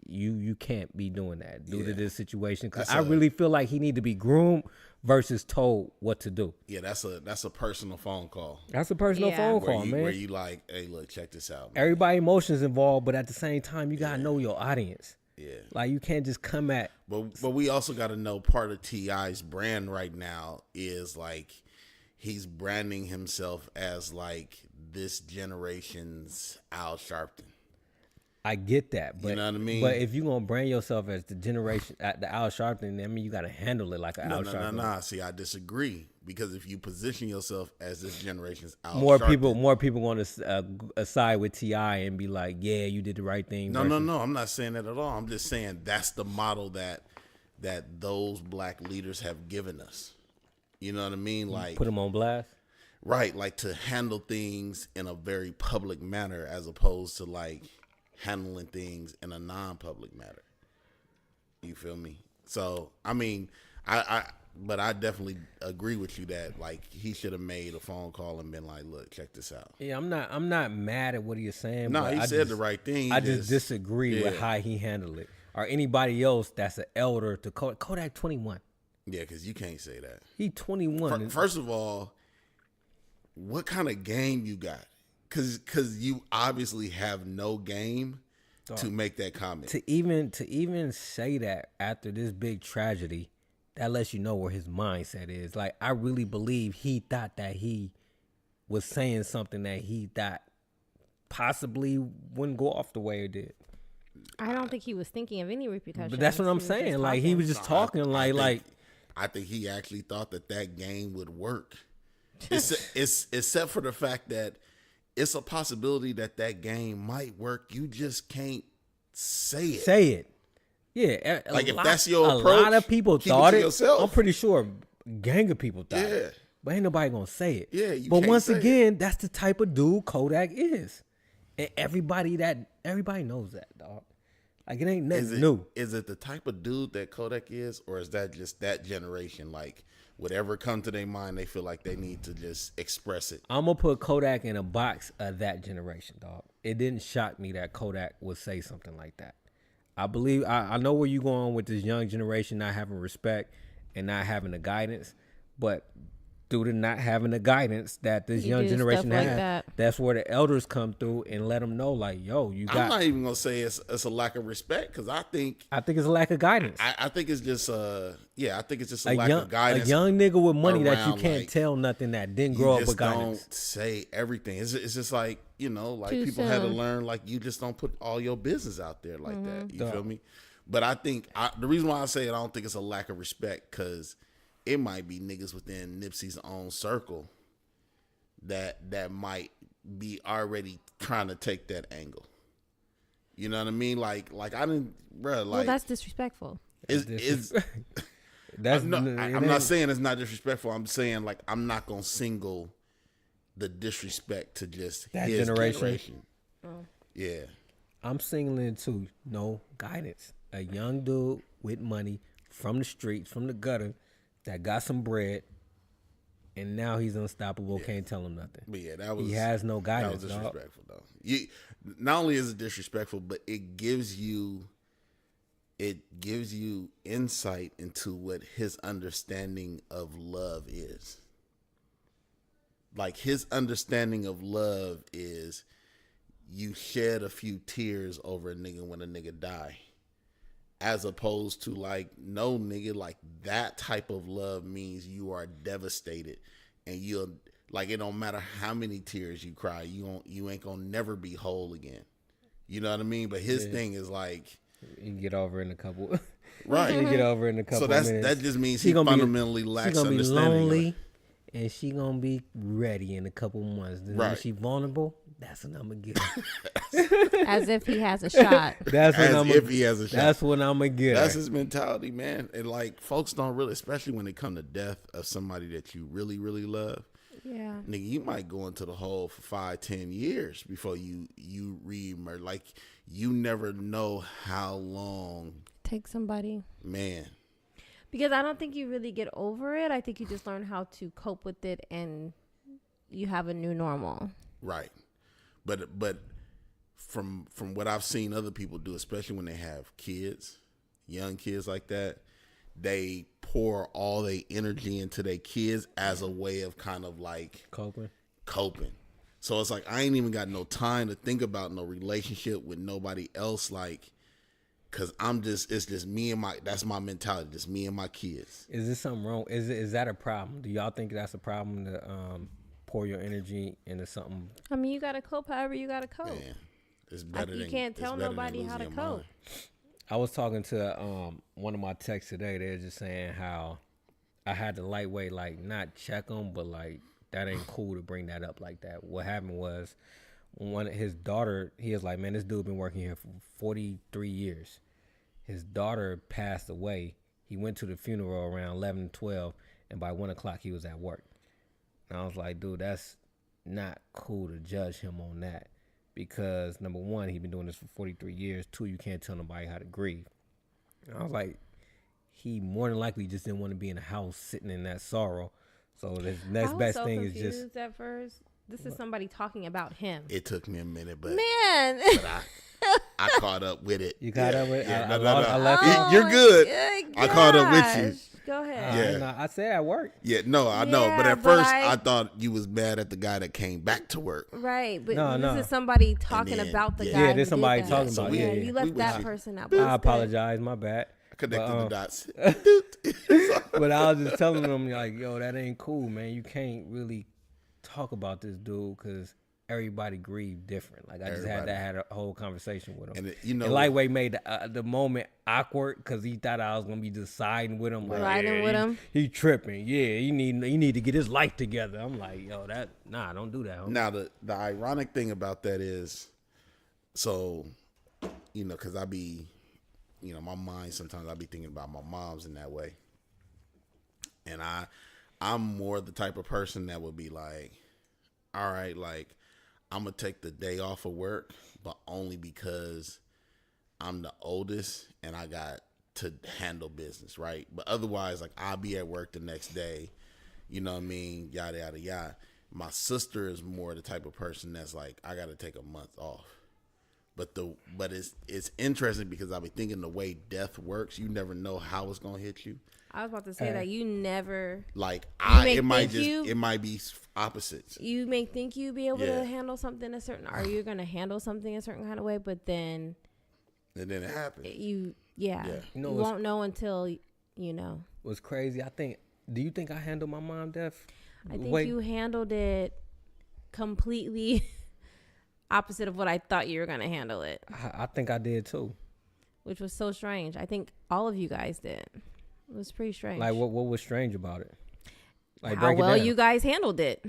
Speaker 3: you can't be doing that due to this situation. Because I really feel like he need to be groomed versus told what to do.
Speaker 1: Yeah, that's a personal phone call.
Speaker 3: That's a personal phone call, man.
Speaker 1: Where you like, hey, look, check this out, man.
Speaker 3: Everybody emotions involved, but at the same time, you gotta know your audience.
Speaker 1: Yeah.
Speaker 3: Like, you can't just come at.
Speaker 1: But we also got to know part of T.I.'s brand right now is like he's branding himself as like this generation's Al Sharpton.
Speaker 3: I get that, but
Speaker 1: you know what I mean.
Speaker 3: But if you gonna brand yourself as the generation at the Al Sharpton, I mean, you gotta handle it like an Al Sharpton.
Speaker 1: No. See, I disagree because if you position yourself as this generation's Al
Speaker 3: more
Speaker 1: Sharpton,
Speaker 3: people going to side with T.I. and be like, yeah, you did the right thing.
Speaker 1: No. I'm not saying that at all. I'm just saying that's the model that those black leaders have given us. You know what I mean? Like,
Speaker 3: put them on blast.
Speaker 1: Right, like to handle things in a very public manner as opposed to like handling things in a non-public manner. You feel me? So, I mean, but I definitely agree with you that like he should have made a phone call and been like, "Look, check this out."
Speaker 3: Yeah, I'm not mad at what you're saying.
Speaker 1: No,
Speaker 3: but
Speaker 1: he said the right thing.
Speaker 3: I just disagree with how he handled it, or anybody else that's an elder to Kodak 21.
Speaker 1: Yeah, because you can't say that.
Speaker 3: He 21.
Speaker 1: First of all, what kind of game you got? Because you obviously have no game to make that comment.
Speaker 3: To even say that after this big tragedy, that lets you know where his mindset is. Like, I really believe he thought that he was saying something that he thought possibly wouldn't go off the way it did.
Speaker 2: I don't think he was thinking of any repercussions.
Speaker 3: But that's what I'm saying. Like, he was just talking
Speaker 1: I think he actually thought that game would work. It's except for the fact that it's a possibility that game might work. You just can't say it.
Speaker 3: Say it. Yeah.
Speaker 1: Like, if that's your approach,
Speaker 3: a lot of people thought it.
Speaker 1: Yourself.
Speaker 3: I'm pretty sure a gang of people thought it. But ain't nobody gonna say it.
Speaker 1: Yeah.
Speaker 3: But once again, that's the type of dude Kodak is. And everybody knows that, dog. Like, it ain't nothing new.
Speaker 1: Is it the type of dude that Kodak is, or is that just that generation? Like, whatever come to their mind, they feel like they need to just express it.
Speaker 3: I'm going to put Kodak in a box of that generation, dog. It didn't shock me that Kodak would say something like that. I believe, I know where you're going with this young generation not having respect and not having the guidance, but due to not having the guidance that this young generation has, that's where the elders come through and let them know, like, yo, you got.
Speaker 1: I'm not even gonna say it's a lack of respect, because I think
Speaker 3: it's a lack of guidance.
Speaker 1: I think it's just a lack of guidance.
Speaker 3: A young nigga with money that you can't tell nothing that didn't grow up with guidance.
Speaker 1: Don't say everything. It's just like, like
Speaker 2: Too
Speaker 1: people
Speaker 2: soon.
Speaker 1: had to learn, like, you just don't put all your business out there like that. You feel me? But I think the reason why I say it, I don't think it's a lack of respect, because it might be niggas within Nipsey's own circle that might be already trying to take that angle. You know what I mean? Like I didn't, bro. Like,
Speaker 2: well, that's disrespectful.
Speaker 3: I'm
Speaker 1: not saying it's not disrespectful. I'm saying, like, I'm not gonna single the disrespect to just
Speaker 3: that
Speaker 1: his
Speaker 3: generation.
Speaker 2: Oh.
Speaker 3: Yeah, I'm singling too. No guidance. A young dude with money from the streets, from the gutter, that got some bread, and now he's unstoppable. Yeah. Can't tell him nothing.
Speaker 1: But yeah,
Speaker 3: he has no guidance.
Speaker 1: That was disrespectful, though. Not only is it disrespectful, but it gives you insight into what his understanding of love is. Like, his understanding of love is you shed a few tears over a nigga when a nigga die. As opposed to, like, no, nigga, like, that type of love means you are devastated, and you'll, like, it don't matter how many tears you cry, you ain't gonna never be whole again. You know what I mean? But his thing is like,
Speaker 3: you can get over in a couple.
Speaker 1: Right.
Speaker 3: You can get over in a couple.
Speaker 1: So
Speaker 3: minutes.
Speaker 1: That just means he fundamentally lacks understanding.
Speaker 3: She's gonna be lonely, and she gonna be ready in a couple months. Then when she vulnerable, that's when I'm gonna get her.
Speaker 2: As if he has a shot.
Speaker 1: That's when he has a shot.
Speaker 3: That's when I'm gonna get
Speaker 1: That's
Speaker 3: her.
Speaker 1: his mentality, man. And, like, folks don't really, especially when it come to death of somebody that you really, really love.
Speaker 2: Yeah.
Speaker 1: Nigga, you might go into the hole for 5-10 years before you re-emerge. Like, you never know how long.
Speaker 2: Take somebody.
Speaker 1: Man.
Speaker 2: Because I don't think you really get over it. I think you just learn how to cope with it, and you have a new normal.
Speaker 1: Right. But from what I've seen other people do, especially when they have kids, young kids like that, they pour all their energy into their kids as a way of kind of like coping. So it's like I ain't even got no time to think about no relationship with nobody else, like, cause it's just me and that's my mentality, just me and my kids.
Speaker 3: Is this something wrong? Is that a problem? Do y'all think that's a problem to pour your energy into something?
Speaker 2: I mean, you gotta cope however you gotta cope.
Speaker 1: Man, it's better
Speaker 2: you can't tell nobody how to cope.
Speaker 3: I was talking to one of my texts today. They're just saying how I had to lightweight, like, not check them, but like that ain't cool to bring that up like that. What happened was his daughter, he was like, man, this dude been working here for 43 years. His daughter passed away. He went to the funeral around 11, 12, and by 1 o'clock he was at work. And I was like, dude, that's not cool to judge him on that. Because number one, he's been doing this for 43 years. Two, you can't tell nobody how to grieve. And I was like, he more than likely just didn't want to be in the house sitting in that sorrow. So the next best thing is just.
Speaker 2: At first. This is somebody talking about him.
Speaker 1: It took me a minute, but
Speaker 2: man,
Speaker 1: I caught up with it.
Speaker 3: You caught up with it?
Speaker 1: Yeah,
Speaker 3: I left it.
Speaker 1: You're good. I caught up with you.
Speaker 2: Go ahead.
Speaker 3: Yeah, I said at work.
Speaker 1: Yeah, no, I know. But at first, I thought you was mad at the guy that came back to work.
Speaker 2: Right, but this is somebody talking about the guy.
Speaker 3: Yeah, there's somebody talking about.
Speaker 2: Yeah, you left that person out.
Speaker 3: I apologize. My bad.
Speaker 1: I connected the dots.
Speaker 3: But I was just telling them, like, yo, that ain't cool, man. You can't really talk about this dude because everybody grieve different. Like, I just had a whole conversation with him. And Lightweight made the moment awkward because he thought I was gonna be just siding with him. Like, he tripping. Yeah, he need to get his life together. I'm like, yo, don't do that. Homie.
Speaker 1: Now the ironic thing about that is, so, because I be, my mind sometimes I be thinking about my mom's in that way, and I'm more the type of person that would be like, all right, like, I'm going to take the day off of work, but only because I'm the oldest and I got to handle business, right? But otherwise, like, I'll be at work the next day, you know what I mean? Yada, yada, yada. My sister is more the type of person that's like, I got to take a month off. But it's interesting because I'll be thinking the way death works, you never know how it's going to hit you.
Speaker 2: I was about to say that you never
Speaker 1: like it might be opposites.
Speaker 2: You may think you be able to handle something are you gonna handle something a certain kind of way, but then
Speaker 1: it happens.
Speaker 2: You won't know until you know.
Speaker 3: What's crazy? Do you think I handled my mom death?
Speaker 2: I think you handled it completely opposite of what I thought you were gonna handle it.
Speaker 3: I think I did too.
Speaker 2: Which was so strange. I think all of you guys did. It was pretty strange.
Speaker 3: Like, what was strange about it? Like,
Speaker 2: how well you guys handled it.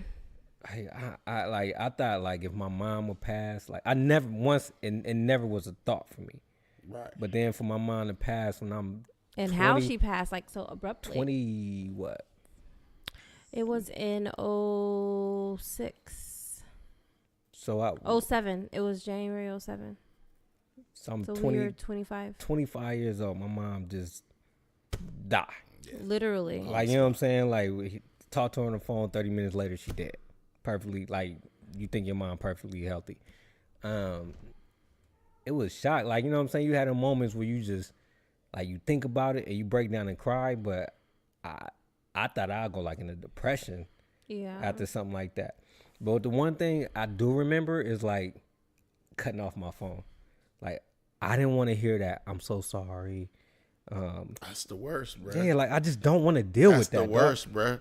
Speaker 3: I thought, like, if my mom would pass, like, I never once, and it never was a thought for me.
Speaker 1: Right.
Speaker 3: But then for my mom to pass when I'm
Speaker 2: and 20, how she passed, like, so abruptly.
Speaker 3: 20 what?
Speaker 2: It was in 06.
Speaker 3: So
Speaker 2: 07. It was January 07.
Speaker 3: So I'm
Speaker 2: so
Speaker 3: 20,
Speaker 2: we were 25.
Speaker 3: 25 years old. My mom just died.
Speaker 2: Literally.
Speaker 3: Like, you know what I'm saying? Like, we talked to her on the phone, 30 minutes later, she dead. Perfectly, like, you think your mom perfectly healthy. It was shock. Like, you know what I'm saying? You had the moments where you just, like, you think about it and you break down and cry, but I thought I'd go, like, in a depression after something like that. But the one thing I do remember is, like, cutting off my phone. Like, I didn't want to hear that. I'm so sorry.
Speaker 1: That's the worst, bro.
Speaker 3: Yeah, like, I just don't want to deal with that.
Speaker 1: That's the worst, bro.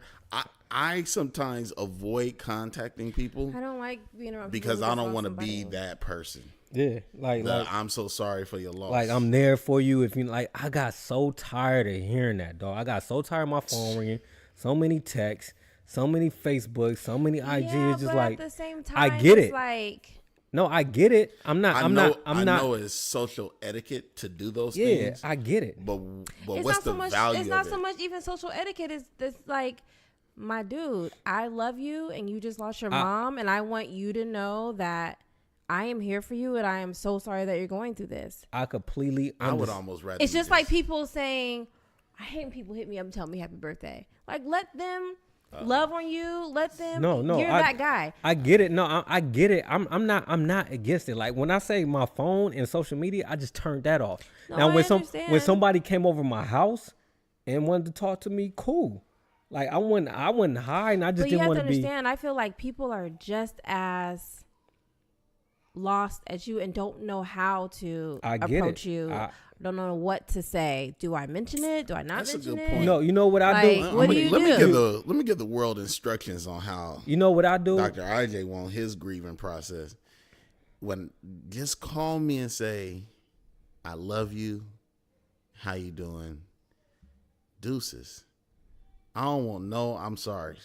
Speaker 1: I sometimes avoid contacting people.
Speaker 2: I don't like being around
Speaker 1: because I don't want to be that person.
Speaker 3: Yeah, like
Speaker 1: I'm so sorry for your loss.
Speaker 3: Like, I'm there for you if you like. I got so tired of hearing that, dog. I got so tired of my phone ringing, so many texts, so many Facebooks, so many IGs. Just
Speaker 2: but
Speaker 3: like,
Speaker 2: at the same time,
Speaker 3: I get it.
Speaker 2: Like,
Speaker 3: no, I get it. I know
Speaker 1: it's social etiquette to do those
Speaker 3: Yeah,
Speaker 1: things.
Speaker 3: I get it.
Speaker 1: But what's the value of it?
Speaker 2: It's not so much even social etiquette. It's this, like, my dude, I love you and you just lost your mom, and I want you to know that I am here for you, and I am so sorry that you're going through this.
Speaker 3: I would
Speaker 1: almost rather.
Speaker 2: It's just like people saying, I hate when people hit me up and tell me happy birthday. Like, let them love on you. Let them.
Speaker 3: No,
Speaker 2: you're that guy.
Speaker 3: I get it. No, I get it. I'm not against it. Like, when I say my phone and social media, I just turned that off.
Speaker 2: No,
Speaker 3: now,
Speaker 2: when somebody
Speaker 3: came over my house, and wanted to talk to me, cool. Like I wouldn't hide, and I just
Speaker 2: But you
Speaker 3: didn't
Speaker 2: have
Speaker 3: want
Speaker 2: to
Speaker 3: to be.
Speaker 2: understand, I feel like people are just as lost as you and don't know how to approach you. Don't know what to say. Do I mention it? Do I not
Speaker 1: That's a
Speaker 2: mention
Speaker 1: good
Speaker 2: it?
Speaker 1: point.
Speaker 3: No, you know what I
Speaker 2: Like,
Speaker 3: do?
Speaker 2: what do you do?
Speaker 1: Let me give the world instructions on how
Speaker 3: You know what I do?
Speaker 1: Dr. IJ want his grieving process. When just call me and say, I love you. How you doing? Deuces. I don't want no I'm sorry.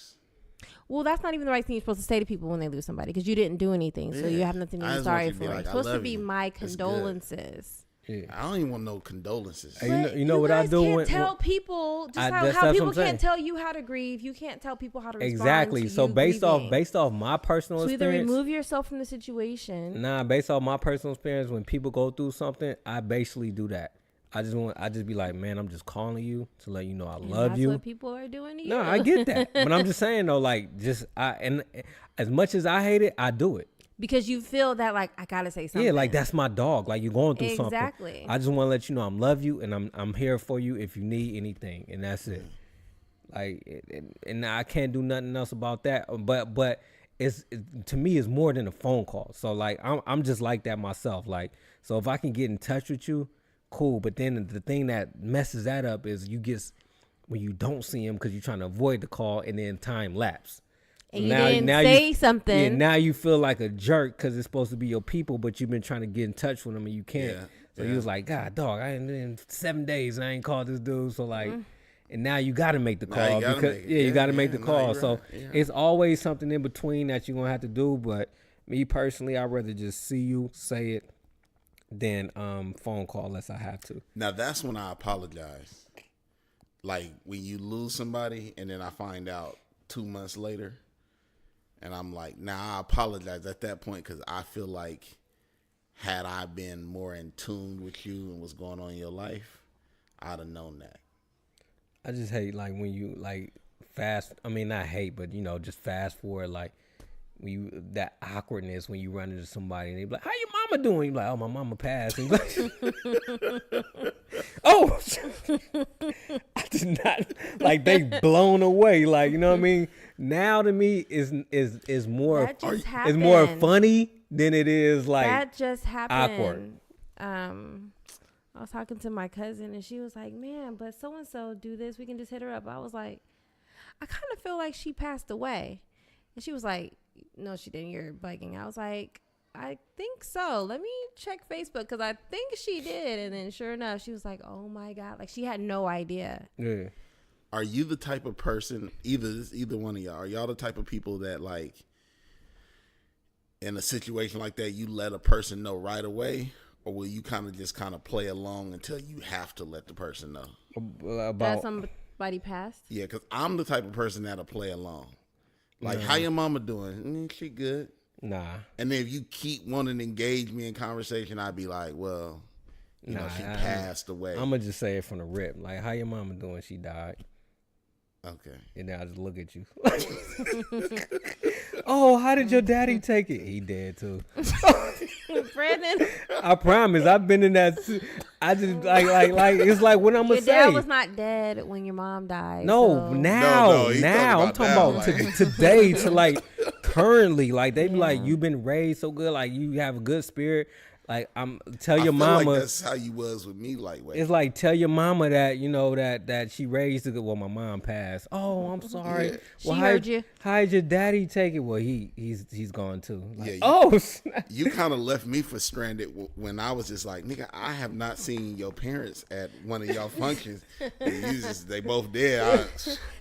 Speaker 2: Well, that's not even the right thing you're supposed to say to people when they lose somebody because you didn't do anything. So you have nothing to be sorry for.
Speaker 1: Like,
Speaker 2: It's supposed to be my condolences.
Speaker 3: Yeah.
Speaker 1: I don't even want no condolences.
Speaker 3: Hey, you know what I do
Speaker 2: when
Speaker 3: when
Speaker 2: tell people just how
Speaker 3: that's
Speaker 2: people
Speaker 3: what I'm
Speaker 2: can't tell you how to grieve. You can't tell people how to respond.
Speaker 3: Exactly.
Speaker 2: To
Speaker 3: So
Speaker 2: you
Speaker 3: based
Speaker 2: grieving.
Speaker 3: off my personal
Speaker 2: So either
Speaker 3: experience,
Speaker 2: remove yourself from the situation.
Speaker 3: Nah, based off my personal experience, when people go through something, I basically do that. I just be like, man, I'm just calling you to let you know I love
Speaker 2: that's
Speaker 3: you.
Speaker 2: What people are doing to you.
Speaker 3: No, I get that, but I'm just saying though, like, and as much as I hate it, I do it
Speaker 2: because you feel that like I gotta say something.
Speaker 3: Yeah, like that's my dog. Like you're going through something.
Speaker 2: Exactly.
Speaker 3: I just want to let you know I'm love you and I'm here for you if you need anything, and that's it. Like, and I can't do nothing else about that. But to me, it's more than a phone call. So like I'm just like that myself. Like, so if I can get in touch with you, cool. But then the thing that messes that up is when you don't see him because you're trying to avoid the call, and then time lapse.
Speaker 2: And you didn't say something.
Speaker 3: Yeah, now you feel like a jerk because it's supposed to be your people, but you've been trying to get in touch with them and you can't. Yeah, so you was like, God, dog, I ain't in 7 days and I ain't called this dude. So like, and now you got to make the call because you got to make the call. So it's always something in between that you're gonna have to do. But me personally, I'd rather just see you, say it, than phone call unless I have to.
Speaker 1: Now that's when I apologize. Like when you lose somebody and then I find out 2 months later, and I'm like, I apologize at that point because I feel like had I been more in tune with you and what's going on in your life, I'd have known that.
Speaker 3: I just hate like when you like not hate, but just fast forward like when you that awkwardness when you run into somebody and they be like, how your mama doing? You're like, oh, my mama passed. And like, oh, I did not like they blown away. Like, you know what I mean? Now to me is more it's more funny than it is like
Speaker 2: that just happened.
Speaker 3: Awkward.
Speaker 2: I was talking to my cousin and she was like, man, but so and so do this. We can just hit her up. I was like, I kind of feel like she passed away. And she was like, no, she didn't. You're bugging. I was like, I think so. Let me check Facebook because I think she did. And then sure enough, she was like, oh my God. Like she had no idea.
Speaker 3: Yeah.
Speaker 1: Are you the type of person, either one of y'all, are y'all the type of people that like in a situation like that, you let a person know right away? Or will you kind of play along until you have to let the person know?
Speaker 2: That somebody passed?
Speaker 1: Yeah, because I'm the type of person that'll play along. Like, how your mama doing? She good.
Speaker 3: Nah.
Speaker 1: And then if you keep wanting to engage me in conversation, I'd be like, well, you know, she passed away.
Speaker 3: I'm going to just say it from the rip. Like, how your mama doing? She died.
Speaker 1: Okay.
Speaker 3: And then I just look at you. Oh, how did your daddy take it? He dead too.
Speaker 2: Brandon.
Speaker 3: I promise. I've been in that. I just like it's like what I'm gonna say.
Speaker 2: Your dad was not dead when your mom died.
Speaker 3: No,
Speaker 2: so.
Speaker 3: now I'm talking about today to like currently. Like they be like, you've been raised so good. Like you have a good spirit. Like tell your mama.
Speaker 1: Like that's how you was with me. Like wait.
Speaker 3: It's like tell your mama that that she raised a good. Well, my mom passed. Oh, I'm sorry.
Speaker 2: Yeah.
Speaker 3: Well,
Speaker 2: she heard you.
Speaker 3: How did your daddy take it? Well, he's gone too. Like,
Speaker 1: you kind of left me for stranded when I was just like, nigga, I have not seen your parents at one of y'all functions. They both dead.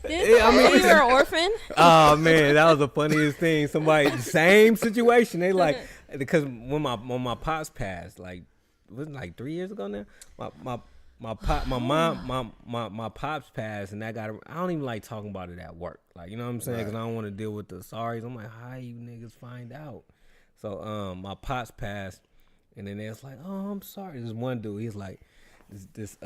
Speaker 2: You were an orphan.
Speaker 3: Oh man, that was the funniest thing. Somebody same situation. They like. Because when my pops passed, like was it like 3 years ago now? My pops passed, and I don't even like talking about it at work. Like you know what I'm saying? Because I don't want to deal with the sorries. I'm like, how you niggas find out? So my pops passed, and then it's like, oh, I'm sorry. This one dude, he's like, this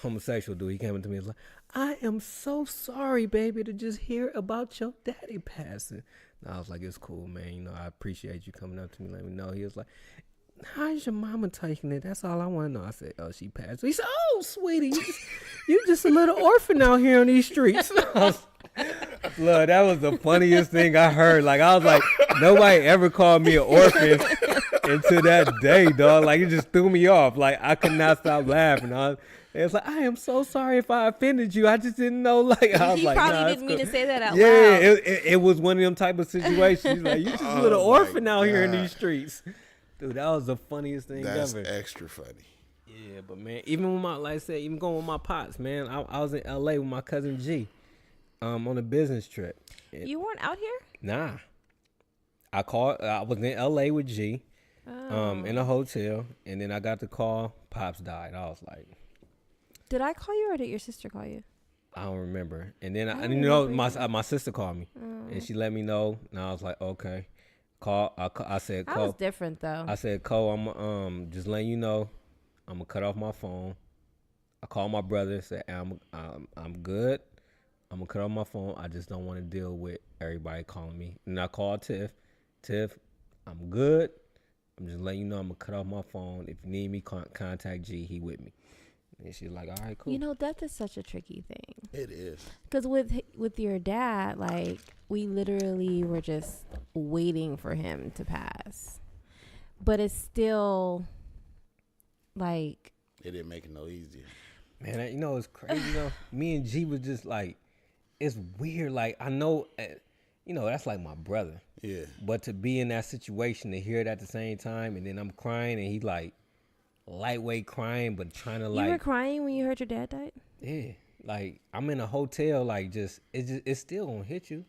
Speaker 3: homosexual dude. He came up to me, he's like, I am so sorry, baby, to just hear about your daddy passing. And I was like, it's cool, man. You know, I appreciate you coming up to me, let me know. He was like, how's your mama taking it? That's all I want to know. I said, oh, she passed. He said, no, sweetie, you just a little orphan out here on these streets. Look, that was the funniest thing I heard. Like, I was like, nobody ever called me an orphan until that day, dog. Like, it just threw me off. Like, I could not stop laughing. It was like, I am so sorry if I offended you. I just didn't know. Like, I was
Speaker 2: He
Speaker 3: like,
Speaker 2: probably
Speaker 3: nah,
Speaker 2: didn't mean to say that out
Speaker 3: yeah,
Speaker 2: loud.
Speaker 3: it was one of them type of situations. Like, you just a little orphan out here in these streets. Dude, that was the funniest thing
Speaker 1: That's
Speaker 3: ever.
Speaker 1: extra funny.
Speaker 3: Yeah, but man, even with my, like I said, even going with my pops, man, I was in LA with my cousin G, on a business trip.
Speaker 2: You weren't out here?
Speaker 3: Nah, I was in LA with G, in a hotel, and then I got the call. Pops died. I was like,
Speaker 2: did I call you or did your sister call you?
Speaker 3: I don't remember. And then I
Speaker 2: don't
Speaker 3: you know
Speaker 2: remember
Speaker 3: my sister called me, and she let me know, and I was like, okay, I said,
Speaker 2: That
Speaker 3: Cole.
Speaker 2: was different though.
Speaker 3: I said, Cole, I'm just letting you know, I'm gonna cut off my phone. I called my brother, said, I'm good. I'm gonna cut off my phone. I just don't want to deal with everybody calling me. And I called Tiff. Tiff, I'm good. I'm just letting you know I'm gonna cut off my phone. If you need me, contact G. He with me. And she's like, all right, cool.
Speaker 2: You know, death is such a tricky thing.
Speaker 1: It is.
Speaker 2: Because with your dad, like, we literally were just waiting for him to pass. But it's still, like...
Speaker 1: It didn't make it no easier.
Speaker 3: Man, you know, it's crazy, though. Me and G was just like, it's weird. Like, I know, you know, that's like my brother.
Speaker 1: Yeah.
Speaker 3: But to be in that situation, to hear it at the same time, and then I'm crying, and he like, lightweight crying, but trying to like...
Speaker 2: You were crying when you heard your dad died?
Speaker 3: Yeah. Like, I'm in a hotel, like, it's still gonna hit you.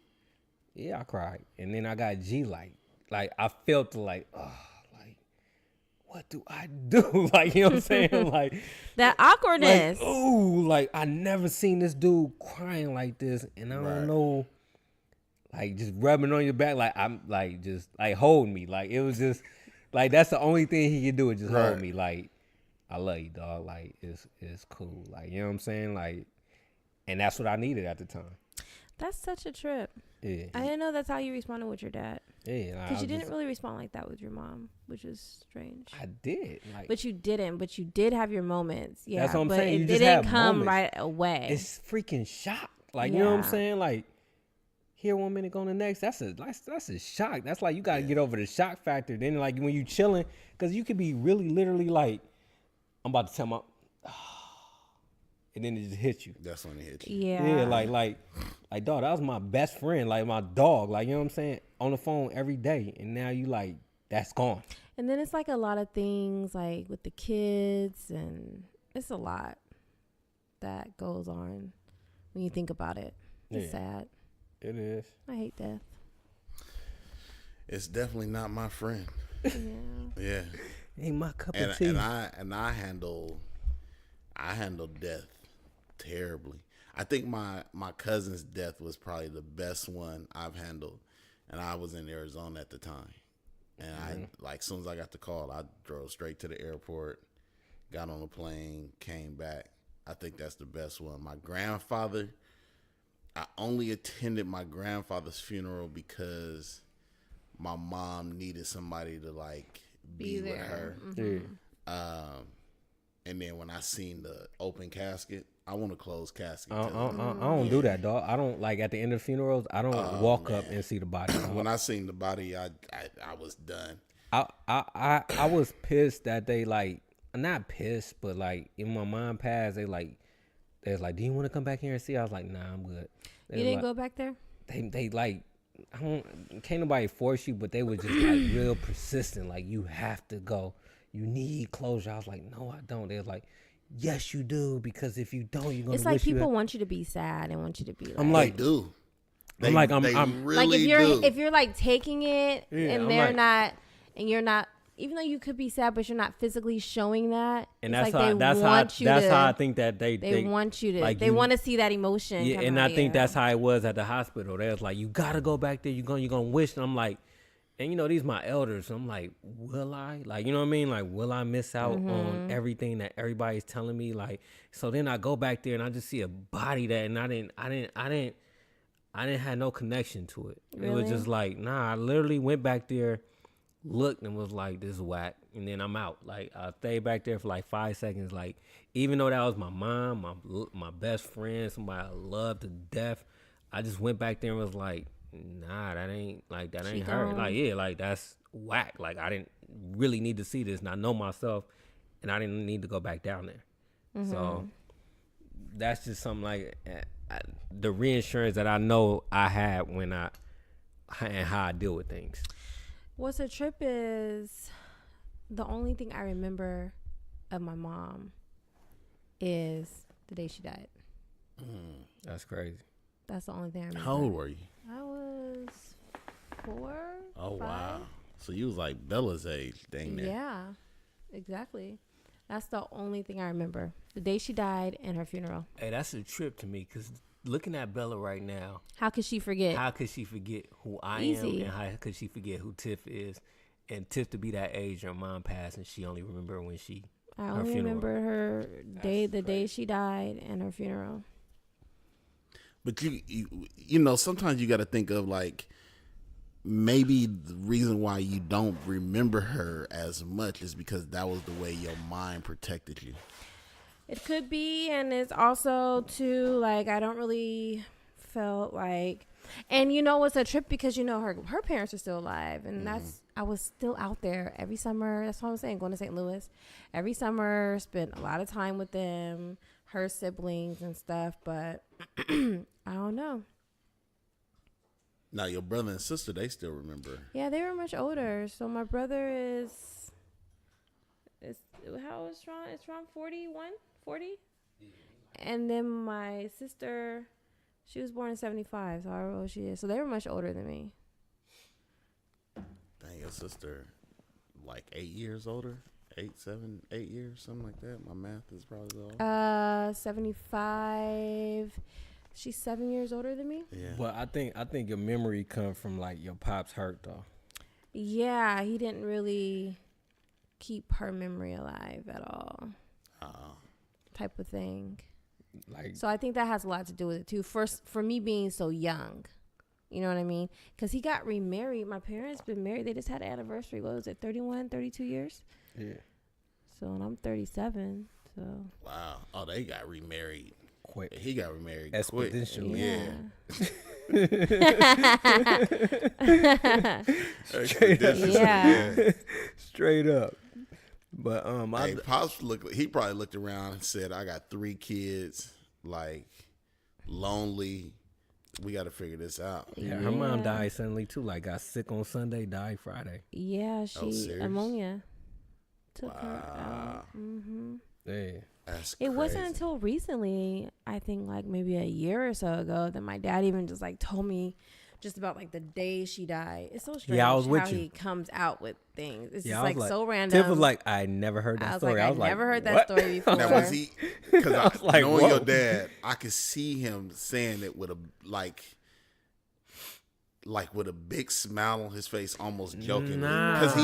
Speaker 3: Yeah, I cried. And then I got G, like I felt like, oh, like, what do I do? Like, you know what I'm saying? Like...
Speaker 2: That awkwardness.
Speaker 3: Like, ooh, like, I never seen this dude crying like this, and I don't know... Like, just rubbing on your back, like, I'm, like, just, like, hold me. Like, it was just, like, that's the only thing he could do is just hold me. Like, I love you, dog. Like, it's cool. Like, you know what I'm saying? Like, and that's what I needed at the time.
Speaker 2: That's such a trip.
Speaker 3: Yeah.
Speaker 2: I didn't know that's how you responded with your dad.
Speaker 3: Yeah.
Speaker 2: Because you didn't really respond like that with your mom, which is strange.
Speaker 3: I did. Like,
Speaker 2: but you didn't. But you did have your moments. Yeah.
Speaker 3: That's what I'm saying.
Speaker 2: It
Speaker 3: You just
Speaker 2: didn't
Speaker 3: have
Speaker 2: come
Speaker 3: moments.
Speaker 2: right away.
Speaker 3: It's freaking shock. Like, you know what I'm saying? Like, here 1 minute, go to the next. That's a shock. That's like, you got to get over the shock factor. Then, like, when you chilling, because you could be really literally like, I'm about to tell my, and then it just hits you.
Speaker 1: That's when it hits you.
Speaker 2: Yeah.
Speaker 3: Yeah, like, dog, that was my best friend, like my dog, like, you know what I'm saying, on the phone every day, and now you like, that's gone.
Speaker 2: And then it's like a lot of things, like with the kids, and it's a lot that goes on when you think about it. It's sad.
Speaker 3: It is.
Speaker 2: I hate death.
Speaker 1: It's definitely not my friend.
Speaker 2: Yeah.
Speaker 1: Yeah.
Speaker 3: Ain't my cup of tea.
Speaker 1: And I handle death terribly. I think my cousin's death was probably the best one I've handled, and I was in Arizona at the time. And I, like, as soon as I got the call, I drove straight to the airport, got on a plane, came back. I think that's the best one. My grandfather, I only attended my grandfather's funeral because my mom needed somebody to, like, be with her.
Speaker 2: Mm-hmm.
Speaker 1: And then when I seen the open casket, I want a closed casket.
Speaker 3: I don't do that, dog. I don't, like, at the end of funerals, I don't walk up and see the body.
Speaker 1: When I seen the body, I was done.
Speaker 3: I was pissed that they, like, not pissed, but, like, when my mom passed, they was like, do you want to come back here and see? I was like, nah, I'm good.
Speaker 2: You didn't go back there?
Speaker 3: They like, can't nobody force you, but they were just like real persistent. Like, you have to go. You need closure. I was like, no, I don't. They was like, yes, you do, because if you don't, you're gonna. It's
Speaker 2: like people want you to be sad and want you to be. Like,
Speaker 3: I'm like,
Speaker 1: they do.
Speaker 3: I'm like, I'm
Speaker 1: really
Speaker 2: like if you're like taking it and
Speaker 3: I'm
Speaker 2: they're
Speaker 3: like,
Speaker 2: not, and you're not. Even though you could be sad, but you're not physically showing that,
Speaker 3: and
Speaker 2: it's
Speaker 3: that's how I think that they
Speaker 2: want you to.
Speaker 3: Like,
Speaker 2: they want to see that emotion.
Speaker 3: Yeah, and I think that's how it was at the hospital. They was like, you gotta go back there. You're gonna wish. And I'm like, and you know, these my elders. So I'm like, will I? Like, you know what I mean? Like, will I miss out on everything that everybody's telling me? Like, so then I go back there and I just see a body that, and I didn't have no connection to it.
Speaker 2: Really?
Speaker 3: It was just like, nah. I literally went back there, looked and was like, this is whack, and then I'm out. Like, I stayed back there for like 5 seconds. Like, even though that was my mom, my best friend, somebody I loved to death, I just went back there and was like, nah, that ain't her. Like, yeah, like, that's whack. Like, I didn't really need to see this, and I know myself, and I didn't need to go back down there. Mm-hmm. So that's just something like the reinsurance that I know I had and how I deal with things.
Speaker 2: What's a trip is the only thing I remember of my mom is the day she died.
Speaker 3: That's crazy.
Speaker 2: That's the only thing I remember.
Speaker 1: How old were you?
Speaker 2: I was 4.
Speaker 1: Oh,
Speaker 2: 5.
Speaker 1: wow. So you was like Bella's age, dang near.
Speaker 2: Yeah, exactly. That's the only thing I remember. The day she died and her funeral.
Speaker 3: Hey, that's a trip to me because looking at Bella right now.
Speaker 2: How could she forget?
Speaker 3: How could she forget who I am? And how could she forget who Tiff is? And Tiff to be that age, her mom passed and she only remember when
Speaker 2: I only remember her day, the day she died and her funeral.
Speaker 1: But you know, sometimes you got to think of like, maybe the reason why you don't remember her as much is because that was the way your mind protected you.
Speaker 2: It could be, and it's also too like I don't really felt like, and you know, it's a trip because you know her parents are still alive, and I was still out there every summer. That's what I'm saying, going to St. Louis every summer, spent a lot of time with them, her siblings and stuff. But I don't know.
Speaker 1: Now, your brother and sister, they still remember.
Speaker 2: Yeah, they were much older. So my brother is how is Ron? It's Ron 41, 40? Yeah. And then my sister, she was born in 75, so I don't know what she is. So they were much older than me.
Speaker 1: Dang, your sister, like 8 years older? 8 years, something like that. My math is probably off.
Speaker 2: 75. She's 7 years older than me.
Speaker 1: Yeah.
Speaker 3: But I think your memory comes from like your pops hurt though.
Speaker 2: Yeah, he didn't really keep her memory alive at all. Type of thing. Like, so I think that has a lot to do with it too. First, for me being so young, you know what I mean? Because he got remarried. My parents been married. They just had an anniversary. What was it? 31, 32 years. Yeah. So and I'm 37. So. Wow.
Speaker 1: Oh, they got remarried.
Speaker 3: Quick.
Speaker 1: He got remarried
Speaker 3: exponentially.
Speaker 2: Yeah.
Speaker 3: Straight up. But
Speaker 1: hey, Pops he probably looked around and said, I got 3 kids, like lonely. We got to figure this out.
Speaker 3: Yeah, her mom died suddenly too. Like got sick on Sunday, died Friday.
Speaker 2: Yeah, she pneumonia took her out.
Speaker 3: Yeah.
Speaker 1: That's
Speaker 2: it
Speaker 1: crazy.
Speaker 2: wasn't until recently, I think like maybe a year or so ago, that my dad even just like told me just about like the day she died. It's so strange how he comes out with things. It's just like so random.
Speaker 3: Tiff was like, I never heard that story.
Speaker 2: I was like, I never heard that story before.
Speaker 1: Now was he? Because I was like, knowing your dad, I could see him saying it with a like with a big smile on his face, almost joking. Because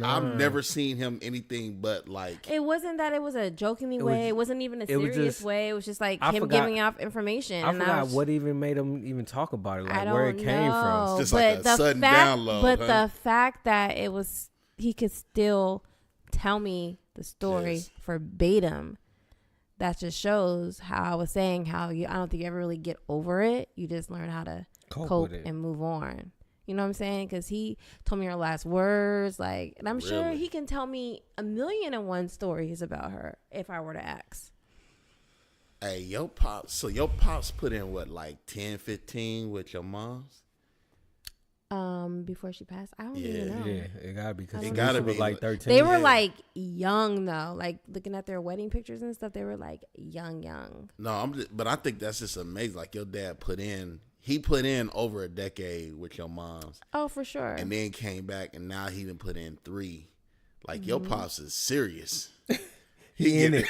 Speaker 1: I've never seen him anything but like.
Speaker 2: It wasn't that it was a jokingly way. It wasn't even a serious way. It was just like him giving off information.
Speaker 3: I forgot what even made him even talk about it, like where it came from.
Speaker 1: It's just like a sudden download.
Speaker 2: But the fact that he could still tell me the story verbatim, that just shows how I was saying how I don't think you ever really get over it. You just learn how to cope and move on. You know what I'm saying? Because he told me her last words, like, and I'm sure he can tell me 1,000,001 stories about her if I were to ask.
Speaker 1: Hey, your pops put in what, like 10, 15 with your mom's?
Speaker 2: Before she passed, I don't even know.
Speaker 3: Yeah, it gotta be because
Speaker 1: it gotta be
Speaker 3: like 13.
Speaker 2: They were like young though, like looking at their wedding pictures and stuff. They were like young.
Speaker 1: No, but I think that's just amazing. Like your dad put in over a decade with your mom's.
Speaker 2: Oh, for sure.
Speaker 1: And then came back, and now he done put in 3. Like your pops is serious.
Speaker 3: He in it.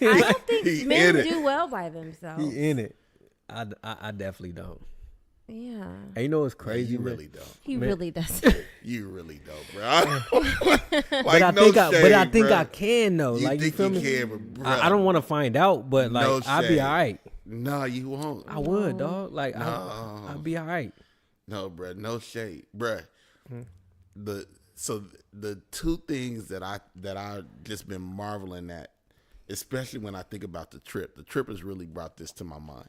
Speaker 2: I don't think men do well by themselves.
Speaker 3: He in it. I definitely don't.
Speaker 2: Yeah.
Speaker 3: And you know what's crazy?
Speaker 1: You really don't.
Speaker 2: He really does.
Speaker 1: You really don't, bro.
Speaker 3: But I think I can though.
Speaker 1: You
Speaker 3: like
Speaker 1: think
Speaker 3: you feel me?
Speaker 1: Can, but bro,
Speaker 3: I don't want to find out, but like I'll be all right.
Speaker 1: No, you won't.
Speaker 3: I would, dog. Like I'll be all right.
Speaker 1: No, bro. No shade, bro. So the two things that I just been marveling at, especially when I think about the trip has really brought this to my mind,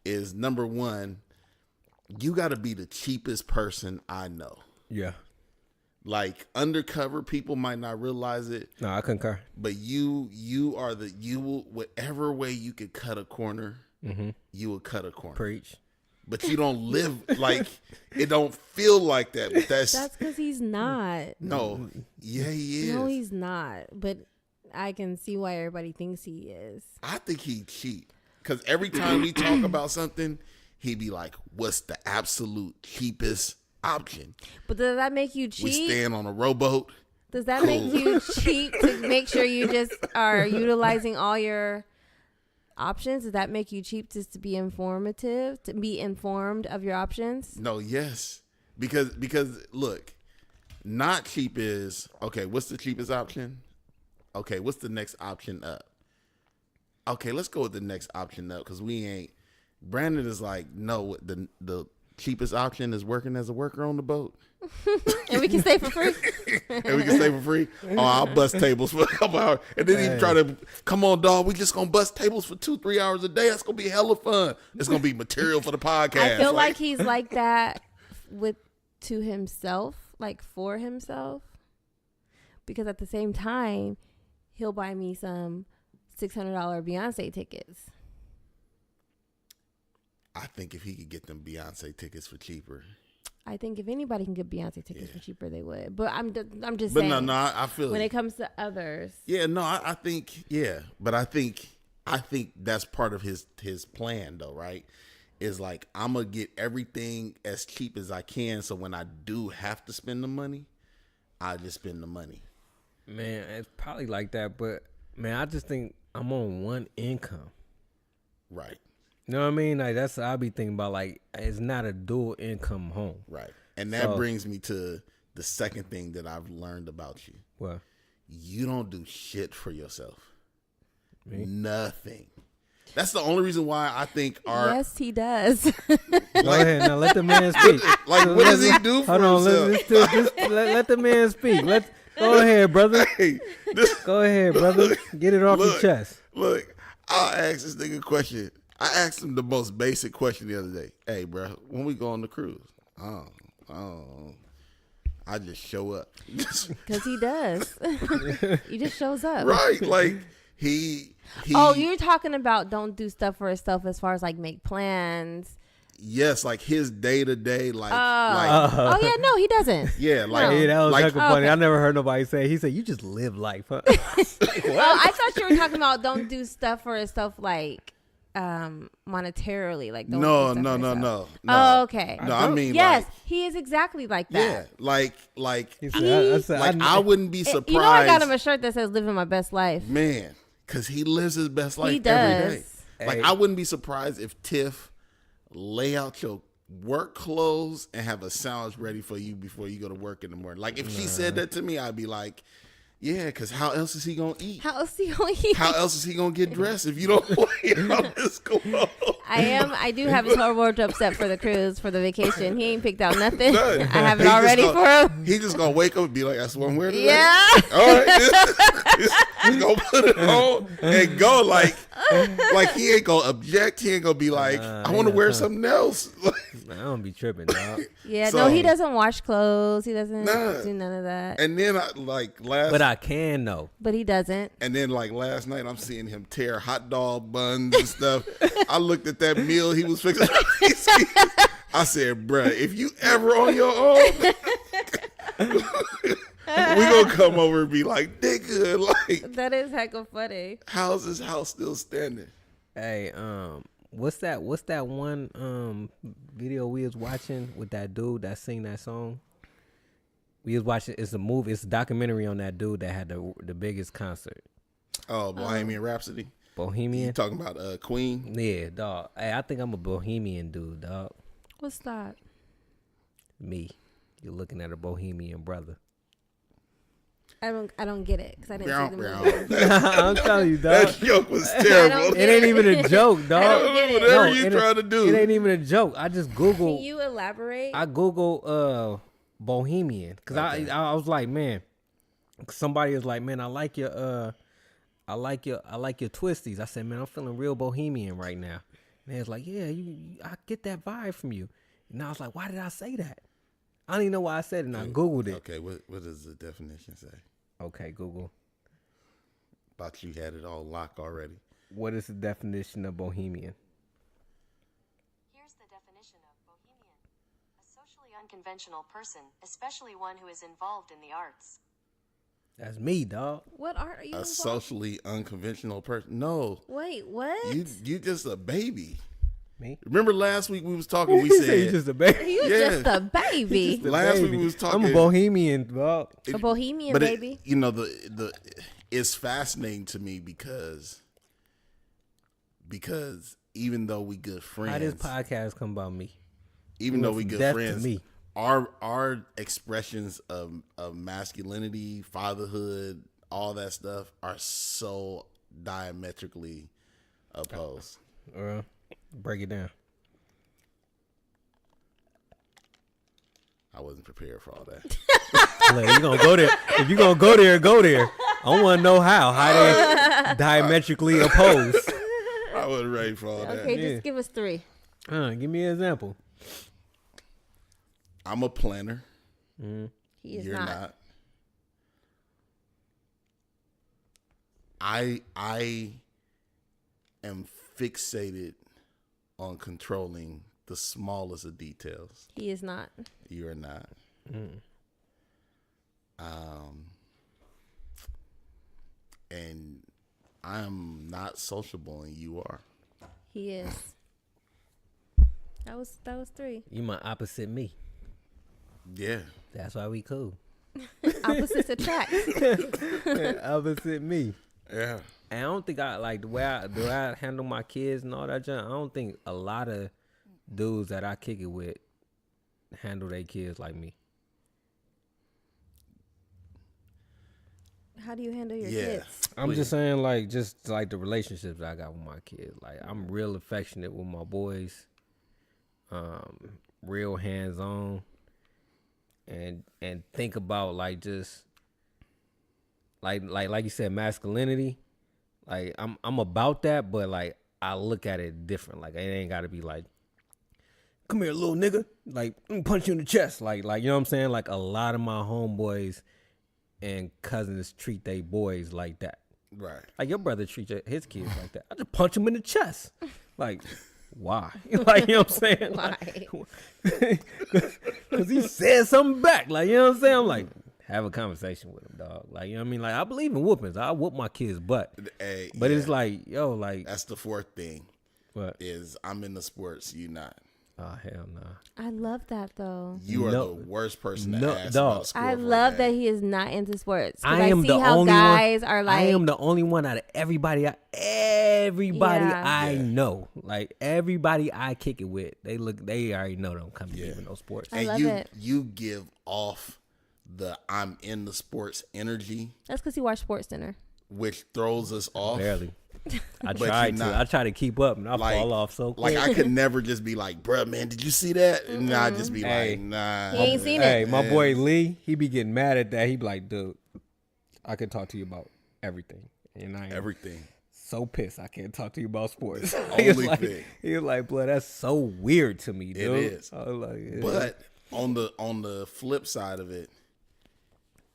Speaker 1: is number one, you got to be the cheapest person I know.
Speaker 3: Yeah.
Speaker 1: Like undercover people might not realize it.
Speaker 3: No, I concur.
Speaker 1: But you are whatever way you could cut a corner, you will cut a corner.
Speaker 3: Preach.
Speaker 1: But you don't live like it. Don't feel like that. But that's
Speaker 2: because he's not.
Speaker 1: No, yeah, he is.
Speaker 2: No, he's not. But I can see why everybody thinks he is.
Speaker 1: I think he cheap because every time we talk about something, he be like, "What's the absolute cheapest option?"
Speaker 2: But does that make you cheap?
Speaker 1: We stand on a rowboat.
Speaker 2: Does that make you cheap to make sure you just are utilizing all your options? Does that make you cheap just to be informative, to be informed of your options?
Speaker 1: No, yes. Because look, not cheap is, okay, what's the cheapest option? Okay, what's the next option up? Okay, let's go with the next option up because Brandon is like, no, the cheapest option is working as a worker on the boat.
Speaker 2: And we can stay for free.
Speaker 1: Oh, I'll bust tables for a couple hours. And then he try to, come on, dog, we just going to bust tables for 2-3 hours a day. That's going to be hella fun. It's going to be material for the podcast.
Speaker 2: I feel like he's like that to himself, like for himself. Because at the same time, he'll buy me some $600 Beyonce tickets.
Speaker 1: I think if he could get them Beyonce tickets for cheaper.
Speaker 2: I think if anybody can get Beyonce tickets for cheaper, they would. But I'm just
Speaker 1: saying.
Speaker 2: But
Speaker 1: no, I feel
Speaker 2: when it comes to others.
Speaker 1: Yeah, no, I think, yeah. But I think that's part of his plan, though, right? Is like, I'm going to get everything as cheap as I can. So when I do have to spend the money, I just spend the money.
Speaker 3: Man, it's probably like that. But, man, I just think I'm on one income.
Speaker 1: Right.
Speaker 3: You know what I mean? Like that's what I be thinking about. Like it's not a dual income home,
Speaker 1: right? And that brings me to the second thing that I've learned about you.
Speaker 3: What?
Speaker 1: You don't do shit for yourself. Me? Nothing. That's the only reason why I think
Speaker 2: yes, he does.
Speaker 3: Go ahead now. Let the man speak.
Speaker 1: Like what does he do for himself?
Speaker 3: Let the man speak. Go ahead, brother.
Speaker 1: Hey,
Speaker 3: go ahead, brother. Get it off your chest.
Speaker 1: Look, I'll ask this nigga a question. I asked him the most basic question the other day. Hey, bro, when we go on the cruise? I just show up.
Speaker 2: Because he does. He just shows up.
Speaker 1: Right. Like, he.
Speaker 2: Oh, you're talking about don't do stuff for himself as far as, like, make plans.
Speaker 1: Yes, like his day-to-day,
Speaker 2: oh, yeah, no, he doesn't.
Speaker 1: Yeah, like.
Speaker 3: Hey, that was
Speaker 1: like,
Speaker 3: funny. I never heard nobody say. He said, you just live life, huh?
Speaker 2: Like, oh, I thought you were talking about don't do stuff for himself, like, monetarily, like don't
Speaker 1: no.
Speaker 2: Oh, okay.
Speaker 1: No, I mean,
Speaker 2: yes,
Speaker 1: like,
Speaker 2: he is exactly like that.
Speaker 1: Yeah, like
Speaker 3: I
Speaker 1: wouldn't be surprised.
Speaker 2: You know, I got him a shirt that says "Living My Best Life."
Speaker 1: Man, because he lives his best life
Speaker 2: he does.
Speaker 1: every day. Like, I wouldn't be surprised if Tiff lay out your work clothes and have a sandwich ready for you before you go to work in the morning. Like, if she said that to me, I'd be like, yeah, because how else is he going to eat?
Speaker 2: How else is he
Speaker 1: going to get dressed if you don't lay out his clothes?
Speaker 2: I do have his whole wardrobe set for the cruise, for the vacation. He ain't picked out nothing.
Speaker 1: None.
Speaker 2: I have it all ready for him.
Speaker 1: He just going to wake up and be like, that's what I'm wearing today?
Speaker 2: Yeah.
Speaker 1: All right. He's going to put it on and go like he ain't going to object. He ain't going to be like, I want to wear something else.
Speaker 3: I don't be tripping, dog.
Speaker 2: Yeah, no, he doesn't wash clothes. He doesn't do none of that.
Speaker 1: And then
Speaker 3: But I can though.
Speaker 2: But he doesn't.
Speaker 1: And then like last night, I'm seeing him tear hot dog buns and stuff. I looked at that meal he was fixing. I said, bruh, if you ever on your own, we gonna come over and be like, nigga, like.
Speaker 2: That is hecka funny.
Speaker 1: How's this house still standing?
Speaker 3: Hey, what's that one video we was watching with that dude that sing that song? We was watching. It's a movie. It's a documentary on that dude that had the biggest concert.
Speaker 1: Oh, Bohemian Rhapsody.
Speaker 3: Bohemian.
Speaker 1: You talking about Queen?
Speaker 3: Yeah, dog. Hey, I think I'm a Bohemian dude, dog.
Speaker 2: What's that?
Speaker 3: Me. You're looking at a Bohemian brother.
Speaker 2: I don't get it because I didn't see the movie.
Speaker 3: I'm telling you, dog.
Speaker 1: That joke was terrible.
Speaker 3: It ain't even a joke, dog.
Speaker 2: I don't get it.
Speaker 1: Whatever you trying to do.
Speaker 3: It ain't even a joke. I just Google.
Speaker 2: Can you elaborate?
Speaker 3: I Google bohemian. Cause I was like, man, somebody was like, man, I like your twisties. I said, man, I'm feeling real bohemian right now. And they was like, yeah, I get that vibe from you. And I was like, why did I say that? I don't even know why I said it, and I Googled it.
Speaker 1: Okay, what does the definition say?
Speaker 3: Okay, Google.
Speaker 1: Thought you had it all locked already.
Speaker 3: What is the definition of bohemian?
Speaker 4: Here's the definition of bohemian. A socially unconventional person, especially one who is involved in the arts.
Speaker 3: That's me, dog.
Speaker 2: What art are you?
Speaker 1: A socially unconventional person? No.
Speaker 2: Wait, what?
Speaker 1: You just a baby.
Speaker 3: Me?
Speaker 1: Remember last week we was talking. We
Speaker 3: You
Speaker 1: said
Speaker 3: you just a baby.
Speaker 2: You just a baby.
Speaker 1: Last week we was talking.
Speaker 3: I'm a bohemian, dog.
Speaker 2: A bohemian
Speaker 1: but
Speaker 2: baby.
Speaker 1: It's fascinating to me because even though we good friends,
Speaker 3: How this podcast come about me?
Speaker 1: even though we
Speaker 3: from
Speaker 1: good
Speaker 3: death to
Speaker 1: friends,
Speaker 3: me.
Speaker 1: our expressions of masculinity, fatherhood, all that stuff are so diametrically opposed.
Speaker 3: Break it down.
Speaker 1: I wasn't prepared for all that.
Speaker 3: Look, you gonna go there? If you gonna go there, go there. I want to know how they diametrically opposed.
Speaker 1: I wasn't ready for all that.
Speaker 2: Okay,
Speaker 3: Yeah.
Speaker 2: just give us 3.
Speaker 3: Give me an example.
Speaker 1: I'm a planner.
Speaker 2: He is
Speaker 1: You're
Speaker 2: not.
Speaker 1: not. I am fixated on controlling the smallest of details.
Speaker 2: He is not.
Speaker 1: You are not. And I'm not sociable, and you are.
Speaker 2: He is. That was 3.
Speaker 3: You my opposite me.
Speaker 1: Yeah.
Speaker 3: That's why we cool.
Speaker 2: Opposites attract.
Speaker 3: Opposite me.
Speaker 1: Yeah.
Speaker 3: And I don't think I like the way I handle my kids and all that junk. I don't think a lot of dudes that I kick it with handle their kids like me.
Speaker 2: How do you handle your
Speaker 1: Yeah.
Speaker 2: kids?
Speaker 3: I'm just saying, like, just like the relationships I got with my kids. Like, I'm real affectionate with my boys. Real hands on. And think about like just like you said, masculinity. Like I'm about that, but like I look at it different. Like it ain't gotta be like, come here, little nigga. Like, I'm gonna punch you in the chest. Like, you know what I'm saying? Like a lot of my homeboys and cousins treat they boys like that.
Speaker 1: Right.
Speaker 3: Like your brother treat his kids like that. I just punch him in the chest. Like, why? Like, you know what I'm saying?
Speaker 2: Why?
Speaker 3: Because he said something back. Like, you know what I'm saying? I'm like, have a conversation with him, dog. Like, you know what I mean? Like, I believe in whoopings. I whoop my kids' butt.
Speaker 1: Hey,
Speaker 3: But
Speaker 1: yeah.
Speaker 3: it's like, yo, like,
Speaker 1: That's the fourth thing.
Speaker 3: what?
Speaker 1: Is I'm in the sports, you not.
Speaker 3: Oh, hell no.
Speaker 2: I love that though.
Speaker 1: You are
Speaker 3: No.
Speaker 1: the worst person to
Speaker 3: No,
Speaker 1: ask
Speaker 3: dog.
Speaker 1: about sport
Speaker 2: I
Speaker 1: for a
Speaker 2: love that
Speaker 1: game.
Speaker 2: he is not into sports. 'Cause
Speaker 3: I am
Speaker 2: see
Speaker 3: the
Speaker 2: how
Speaker 3: only
Speaker 2: guys
Speaker 3: one.
Speaker 2: are like.
Speaker 3: I am the only one out of everybody. Everybody
Speaker 2: Yeah.
Speaker 3: I
Speaker 1: Yeah.
Speaker 3: know, like everybody I kick it with, they already know don't come to
Speaker 1: Yeah.
Speaker 3: me with no sports.
Speaker 2: I
Speaker 1: And
Speaker 2: love
Speaker 1: you,
Speaker 2: it.
Speaker 1: you give off the I'm in the sports energy,
Speaker 2: That's because he watched Sports Center.
Speaker 1: which throws us off.
Speaker 3: Barely. I
Speaker 1: But
Speaker 3: tried
Speaker 1: you're
Speaker 3: to.
Speaker 1: not.
Speaker 3: I try to keep up, and I
Speaker 1: Like-
Speaker 3: fall off so quick.
Speaker 1: Like I could never just be like, bruh, man, did you see that? And I'd just be
Speaker 3: Hey.
Speaker 1: like, nah.
Speaker 2: He ain't seen
Speaker 3: Hey,
Speaker 2: it.
Speaker 3: my boy Lee, he be getting mad at that. He be like, dude, I can talk to you about everything. And I am
Speaker 1: Everything.
Speaker 3: so pissed I can't talk to you about sports.
Speaker 1: Only thing.
Speaker 3: He was like, blood, that's so weird to me, dude.
Speaker 1: is.
Speaker 3: I was like, yeah.
Speaker 1: But on the flip side of it,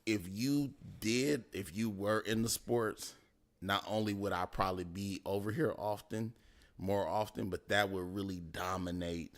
Speaker 1: if you were in the sports, not only would I probably be over here more often, but that would really dominate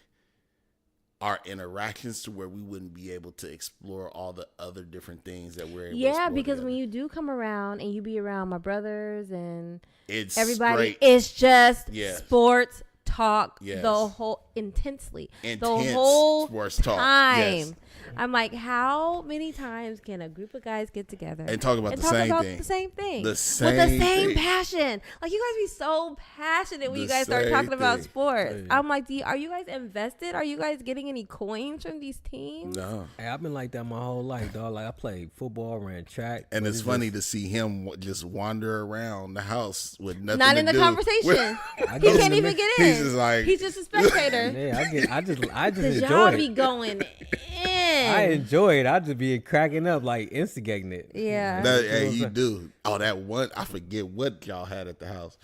Speaker 1: our interactions to where we wouldn't be able to explore all the other different things that we're able to
Speaker 2: Yeah,
Speaker 1: explore
Speaker 2: because
Speaker 1: together.
Speaker 2: when you do come around and you be around my brothers and
Speaker 1: It's
Speaker 2: everybody,
Speaker 1: straight
Speaker 2: it's just
Speaker 1: Yes.
Speaker 2: sports talk
Speaker 1: Yes.
Speaker 2: the whole intensely
Speaker 1: Intense
Speaker 2: the whole
Speaker 1: sports talk.
Speaker 2: time.
Speaker 1: Yes.
Speaker 2: I'm like, how many times can a group of guys get together
Speaker 1: And talk about the same thing.
Speaker 2: the same thing
Speaker 1: The
Speaker 2: with the
Speaker 1: same
Speaker 2: same
Speaker 1: thing.
Speaker 2: passion? Like, you guys be so passionate when
Speaker 1: The
Speaker 2: you guys start
Speaker 1: same
Speaker 2: talking about
Speaker 1: thing.
Speaker 2: sports. I'm like, are you guys invested? Are you guys getting any coins from these teams?
Speaker 1: No.
Speaker 3: Hey, I've been like that my whole life, dog. Like I played football, ran track.
Speaker 1: And
Speaker 3: but
Speaker 1: it's funny to see him just wander around the house with nothing
Speaker 2: Not
Speaker 1: to
Speaker 2: in the
Speaker 1: do.
Speaker 2: conversation.
Speaker 3: I
Speaker 2: He
Speaker 3: get in
Speaker 2: can't
Speaker 3: the
Speaker 2: even
Speaker 3: mix.
Speaker 2: get in.
Speaker 1: He's just like-
Speaker 2: he's just a spectator.
Speaker 3: Yeah, I just
Speaker 2: Cause y'all
Speaker 3: enjoy
Speaker 2: be
Speaker 3: it.
Speaker 2: going in.
Speaker 3: I enjoy it. I just be cracking up, like instigating it.
Speaker 2: Yeah.
Speaker 1: Hey, you do. Oh, that one. I forget what y'all had at the house,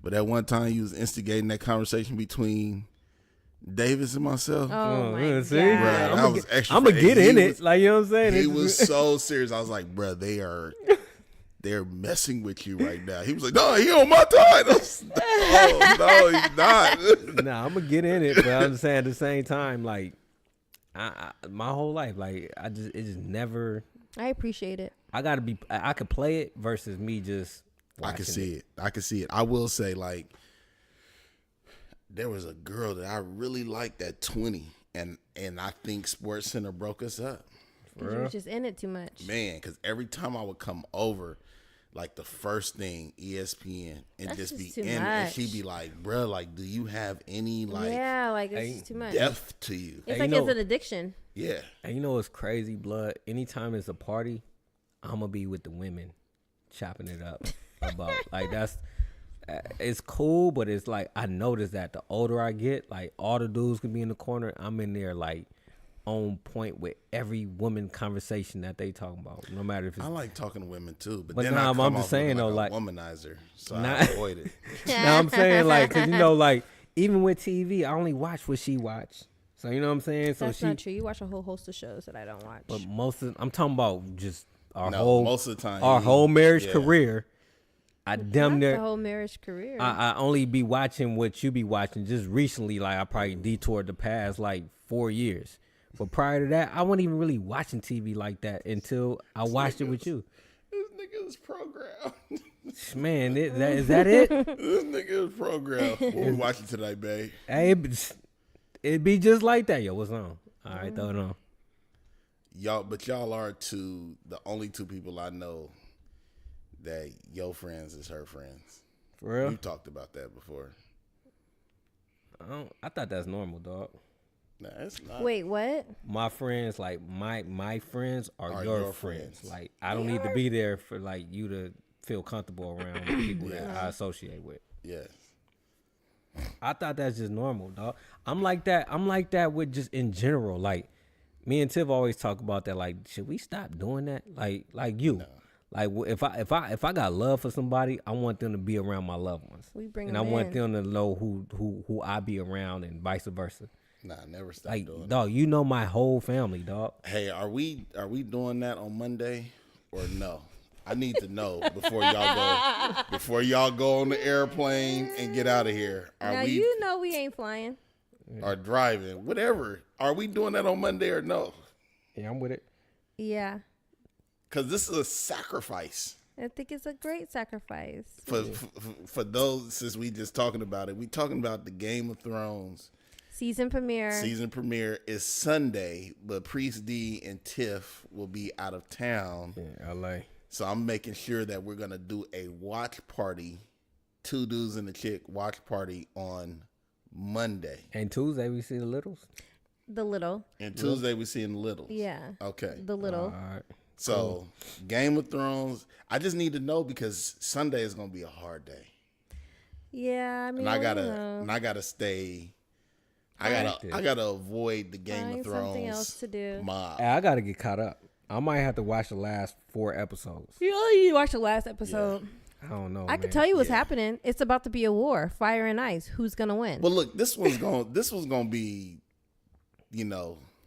Speaker 1: but that one time you was instigating that conversation between Davis and myself.
Speaker 2: Oh my god.
Speaker 3: see?
Speaker 1: Bruh,
Speaker 3: Yeah,
Speaker 1: that was extra.
Speaker 3: I'm gonna get
Speaker 1: He
Speaker 3: in
Speaker 1: was-
Speaker 3: it. Like, you know what I'm saying?
Speaker 1: He
Speaker 3: It's-
Speaker 1: was so serious. I was like, bruh, they're messing with you right now. He was like, no, he on my time. Oh, no, he's not.
Speaker 3: Nah, I'm gonna get in it, but I'm saying at the same time, like, I my whole life, like, it just never.
Speaker 2: I appreciate it.
Speaker 3: I could play it versus me just.
Speaker 1: I can
Speaker 3: watching
Speaker 1: see it. I can see it. I will say, like, there was a girl that I really liked at 20, and I think Sports Center broke us up.
Speaker 2: 'Cause you was just in it too much.
Speaker 1: Man, because every time I would come over, like the first thing, ESPN, and
Speaker 2: That's
Speaker 1: just be
Speaker 2: just too
Speaker 1: in it, and
Speaker 2: much.
Speaker 1: she'd be like, bruh, like, do you have any, like,
Speaker 2: Yeah, like it's just too much.
Speaker 1: depth to you?
Speaker 2: It's
Speaker 3: Hey,
Speaker 2: like
Speaker 3: you know-
Speaker 2: it's an addiction.
Speaker 1: Yeah.
Speaker 3: And you know what's crazy, blood? Anytime it's a party, I'm gonna be with the women, chopping it up about like that's. It's cool, but it's like I notice that the older I get, like all the dudes can be in the corner. I'm in there like on point with every woman conversation that they talking about, no matter if it's.
Speaker 1: I like talking to women too, but
Speaker 3: But
Speaker 1: then
Speaker 3: nah,
Speaker 1: I
Speaker 3: I'm
Speaker 1: come
Speaker 3: just
Speaker 1: off
Speaker 3: saying,
Speaker 1: looking
Speaker 3: though,
Speaker 1: like a
Speaker 3: like-
Speaker 1: womanizer, so
Speaker 3: Nah.
Speaker 1: I avoid it.
Speaker 3: Now I'm saying like, cause you know, like even with TV, I only watch what she watch. So you know what I'm saying. So
Speaker 2: That's
Speaker 3: she,
Speaker 2: not true. You watch a whole host of shows that I don't watch.
Speaker 3: but I'm talking about just our
Speaker 1: No,
Speaker 3: whole
Speaker 1: most of the time,
Speaker 3: our whole marriage
Speaker 1: yeah.
Speaker 3: career. I damn
Speaker 2: Not
Speaker 3: near.
Speaker 2: the whole marriage career.
Speaker 3: I only be watching what you be watching just recently. Like I probably detoured the past like 4 years, but prior to that, I wasn't even really watching TV like that until I watched it with you.
Speaker 1: This nigga is programmed.
Speaker 3: Man, is that it?
Speaker 1: This nigga is programmed. What we watching tonight, babe?
Speaker 3: Hey, it be just like that. Yo, what's on? All right, throw it on.
Speaker 1: Y'all are the only two people I know that your friends is her friends.
Speaker 3: For real?
Speaker 1: We've talked about that before.
Speaker 3: I thought that's normal, dog.
Speaker 1: Nah, it's not.
Speaker 2: Wait, what?
Speaker 3: My friends, like my friends are
Speaker 1: Are
Speaker 3: your
Speaker 1: your
Speaker 3: friends.
Speaker 1: friends.
Speaker 3: Like I don't need to be there for like you to feel comfortable around people that I associate with.
Speaker 1: Yeah.
Speaker 3: I thought that's just normal, dog. I'm like that with just in general. Like me and Tiff always talk about that. Like, should we stop doing that? Like you. Like if I got love for somebody, I want them to be around my loved ones.
Speaker 2: We bring
Speaker 3: and I
Speaker 2: them
Speaker 3: want
Speaker 2: in.
Speaker 3: them to know who I be around and vice versa.
Speaker 1: Nah, never stop
Speaker 3: Like,
Speaker 1: doing
Speaker 3: dog, you know my whole family, dog.
Speaker 1: that. Hey, are we doing that on Monday or no? I need to know before y'all go on the airplane and get out of here. Are
Speaker 2: Now
Speaker 1: we
Speaker 2: you know we ain't flying.
Speaker 1: or driving? Whatever. Are we doing that on Monday or no?
Speaker 3: Yeah, I'm with it.
Speaker 2: Yeah.
Speaker 1: Because this is a sacrifice.
Speaker 2: I think it's a great sacrifice.
Speaker 1: For those, since we just talking about it, we talking about the Game of Thrones
Speaker 2: Season premiere.
Speaker 1: season premiere is Sunday, but Priest D and Tiff will be out of town.
Speaker 3: Yeah, LA.
Speaker 1: So I'm making sure that we're gonna do a watch party, 2 dudes and a chick watch party on Monday.
Speaker 3: And Tuesday we see the littles.
Speaker 2: The little.
Speaker 1: And Tuesday we seeing Littles.
Speaker 2: Yeah.
Speaker 1: Okay.
Speaker 2: The little.
Speaker 3: All right.
Speaker 1: So Game of Thrones, I just need to know because Sunday is gonna be a hard day.
Speaker 2: Yeah, I mean,
Speaker 1: And I
Speaker 2: don't know.
Speaker 1: gotta stay. I gotta avoid the Game
Speaker 2: Find
Speaker 1: of Thrones
Speaker 2: something else to do.
Speaker 1: mob.
Speaker 3: Hey, I gotta get caught up. I might have to watch the last 4 episodes.
Speaker 2: You watched the last episode.
Speaker 3: I don't know.
Speaker 2: I could tell you what's happening. It's about to be a war, fire and ice. Who's gonna win?
Speaker 1: Well, look, this was gonna be,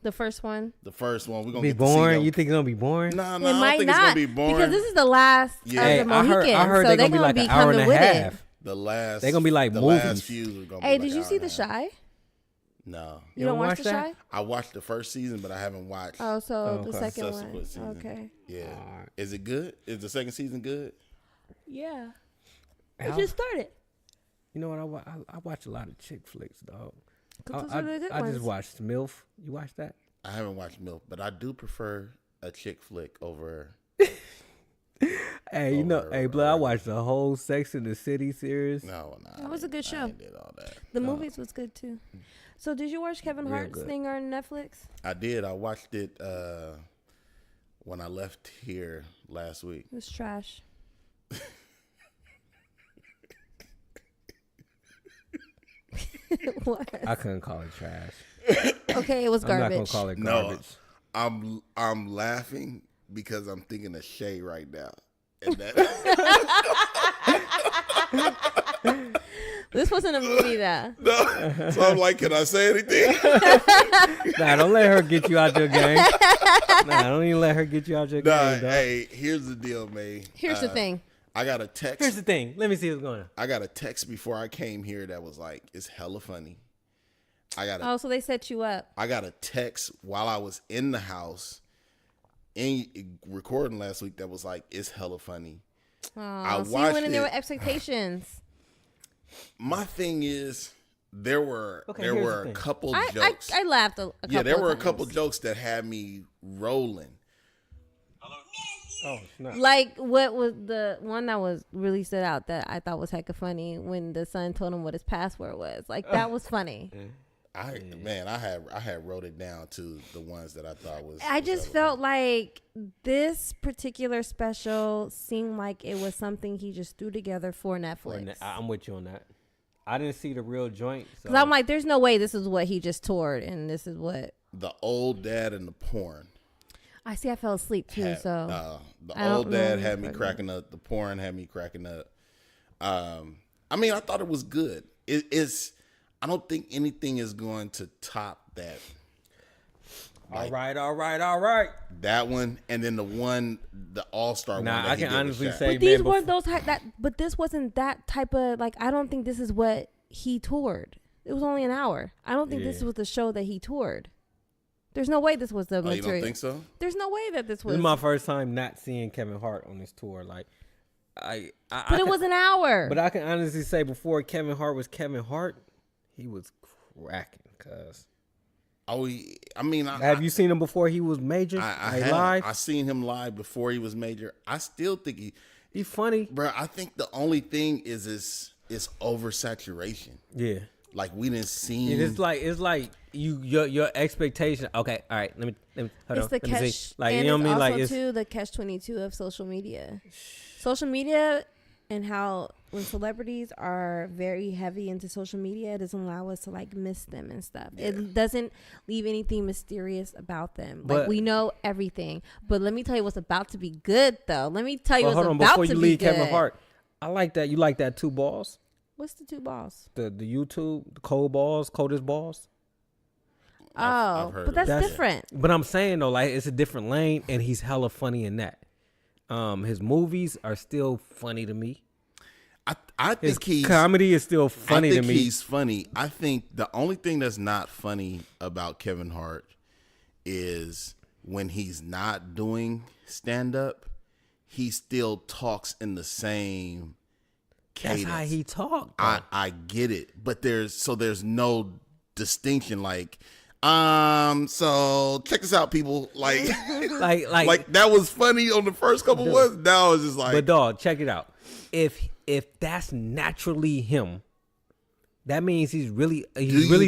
Speaker 2: The first one.
Speaker 1: the first one. We're gonna
Speaker 3: Be
Speaker 1: get to see
Speaker 3: boring.
Speaker 1: them.
Speaker 3: You think it's gonna be boring?
Speaker 1: No,
Speaker 2: It
Speaker 1: I don't
Speaker 2: might
Speaker 1: think
Speaker 2: not
Speaker 1: it's gonna be boring.
Speaker 2: because this is the last
Speaker 1: Yeah.
Speaker 2: of
Speaker 3: Hey,
Speaker 2: the Mohicans,
Speaker 3: I heard
Speaker 2: so
Speaker 3: they're gonna be like an hour and a
Speaker 2: with
Speaker 3: half.
Speaker 2: it.
Speaker 1: the last.
Speaker 3: They gonna be like
Speaker 1: the
Speaker 3: movies.
Speaker 1: last few are gonna
Speaker 2: Hey,
Speaker 1: be like
Speaker 2: did you
Speaker 1: hour
Speaker 2: see
Speaker 1: and
Speaker 2: The
Speaker 1: a half.
Speaker 2: Shy?
Speaker 1: No,
Speaker 2: You don't watch
Speaker 3: watch
Speaker 2: The
Speaker 3: that?
Speaker 2: Shy?
Speaker 1: I watched the first season, but I haven't watched.
Speaker 2: Oh, so
Speaker 3: Oh,
Speaker 2: the
Speaker 3: okay.
Speaker 2: second
Speaker 1: Subsequent
Speaker 2: one.
Speaker 1: season.
Speaker 2: Okay.
Speaker 1: Yeah,
Speaker 3: Alright.
Speaker 1: is it good? Is the second season good?
Speaker 2: Yeah.
Speaker 3: It
Speaker 2: It just started.
Speaker 3: You know what? I watch a lot of chick flicks, dog.
Speaker 2: 'Cause those
Speaker 3: I
Speaker 2: are the good
Speaker 3: just
Speaker 2: ones.
Speaker 3: watched MILF. You watch that?
Speaker 1: I haven't watched Milk, but I do prefer a chick flick over.
Speaker 3: Hey, hey, blood. I watched the whole Sex in the City series.
Speaker 1: No.
Speaker 2: That was a good show.
Speaker 1: I did all that.
Speaker 2: The movies was good too. So did you watch Kevin
Speaker 3: Real
Speaker 2: Hart's
Speaker 3: good.
Speaker 2: thing on Netflix?
Speaker 1: I did. I watched it when I left here last week.
Speaker 2: It was trash. What?
Speaker 3: I couldn't call it trash.
Speaker 2: Okay, it was
Speaker 3: I'm not
Speaker 2: garbage.
Speaker 3: gonna call it
Speaker 5: No,
Speaker 3: garbage.
Speaker 5: I'm laughing because I'm thinking of Shay right now. And that
Speaker 2: This wasn't a movie, though.
Speaker 5: no. So I'm like, can I say anything?
Speaker 3: Nah, don't let her get you out your game. Nah, don't even let her get you out your
Speaker 5: Nah,
Speaker 3: game, dog.
Speaker 5: hey, here's the deal, man.
Speaker 2: Here's the thing.
Speaker 5: I got a text.
Speaker 3: Here's the thing. Let me see what's going on.
Speaker 5: I got a text before I came here that was like, it's hella funny.
Speaker 2: Oh, so they set you up.
Speaker 5: I got a text while I was in the house in recording last week that was like, it's hella funny.
Speaker 2: Oh, so you
Speaker 5: watched
Speaker 2: went in there
Speaker 5: it.
Speaker 2: with expectations.
Speaker 5: My thing is, there were
Speaker 3: here's the
Speaker 5: a
Speaker 3: thing.
Speaker 5: couple
Speaker 2: I
Speaker 5: jokes.
Speaker 2: I laughed a couple
Speaker 5: Yeah, there were a
Speaker 2: of
Speaker 5: couple
Speaker 2: times.
Speaker 5: jokes that had me rolling.
Speaker 3: Oh, snap.
Speaker 2: Like, what was the one that was really stood out that I thought was hecka funny when the son told him what his password was? Like, that was funny.
Speaker 5: I had wrote it down to the ones that I thought was.
Speaker 2: I
Speaker 5: was
Speaker 2: just
Speaker 5: hella
Speaker 2: felt like this particular special seemed like it was something he just threw together for Netflix.
Speaker 3: I'm with you on that. I didn't see the real joint. So.
Speaker 2: Because I'm like, there's no way this is what he just toured and this is what.
Speaker 5: the old dad and the porn.
Speaker 2: I see. I fell asleep too.
Speaker 5: Had,
Speaker 2: So
Speaker 5: the
Speaker 2: I don't
Speaker 5: old dad
Speaker 2: know
Speaker 5: had me
Speaker 2: if I-
Speaker 5: cracking up. The porn had me cracking up. I mean, I thought it was good. It's. I don't think anything is going to top that.
Speaker 3: all right.
Speaker 5: That one, and then the All-Star one.
Speaker 3: Nah,
Speaker 5: that
Speaker 3: I
Speaker 5: he
Speaker 3: can
Speaker 5: did with
Speaker 3: honestly
Speaker 5: Shaq.
Speaker 3: say,
Speaker 2: But these
Speaker 3: man,
Speaker 2: weren't those but this wasn't that type of like. I don't think this is what he toured. It was only an hour. I don't think this
Speaker 3: Yeah.
Speaker 2: was the show that he toured. There's no way this was the
Speaker 5: Oh, you
Speaker 2: material.
Speaker 5: don't think so?
Speaker 2: There's no way that this
Speaker 3: This
Speaker 2: was.
Speaker 3: is my first time not seeing Kevin Hart on this tour. Like,
Speaker 2: but it was an hour.
Speaker 3: But I can honestly say, before Kevin Hart was Kevin Hart, he was cracking. Cause
Speaker 5: I mean,
Speaker 3: have you seen him before he was major?
Speaker 5: I
Speaker 3: Like, live?
Speaker 5: I seen him live before he was major. I still think
Speaker 3: He's funny.
Speaker 5: bro. I think the only thing is oversaturation.
Speaker 3: Yeah.
Speaker 5: Like we didn't see.
Speaker 3: It's like your expectation. Okay, all right. Let me hold
Speaker 2: It's
Speaker 3: on.
Speaker 2: the
Speaker 3: Let me
Speaker 2: catch,
Speaker 3: see. Like,
Speaker 2: and
Speaker 3: you know what I
Speaker 2: it's
Speaker 3: mean? Like,
Speaker 2: also
Speaker 3: it's
Speaker 2: too the catch-22 of social media. Social media and how when celebrities are very heavy into social media, it doesn't allow us to like miss them and stuff.
Speaker 5: Yeah.
Speaker 2: It doesn't leave anything mysterious about them. Like
Speaker 3: But-
Speaker 2: we know everything. But let me tell you what's about to be good though. Let me tell you
Speaker 3: But
Speaker 2: what's
Speaker 3: hold on,
Speaker 2: about
Speaker 3: before
Speaker 2: to
Speaker 3: you
Speaker 2: be
Speaker 3: leave
Speaker 2: good.
Speaker 3: Kevin Hart, I like that. You like that 2 balls?
Speaker 2: What's the 2 balls?
Speaker 3: The YouTube, the coldest balls.
Speaker 5: I've
Speaker 2: Oh,
Speaker 5: heard
Speaker 2: but
Speaker 5: of
Speaker 2: that's
Speaker 5: that.
Speaker 2: different.
Speaker 3: But I'm saying though, like, it's a different lane, and he's hella funny in that. His movies are still funny to me.
Speaker 5: I
Speaker 3: His
Speaker 5: think he's
Speaker 3: comedy is still funny
Speaker 5: I think
Speaker 3: to me.
Speaker 5: he's funny. I think the only thing that's not funny about Kevin Hart is when he's not doing stand up, he still talks in the same
Speaker 3: That's
Speaker 5: cadence.
Speaker 3: how he talked.
Speaker 5: I get it, but there's no distinction. Like, so check this out, people. Like,
Speaker 3: like
Speaker 5: that was funny on the first couple ones. Now it's just like,
Speaker 3: but dog, check it out. If that's naturally him, that means he's really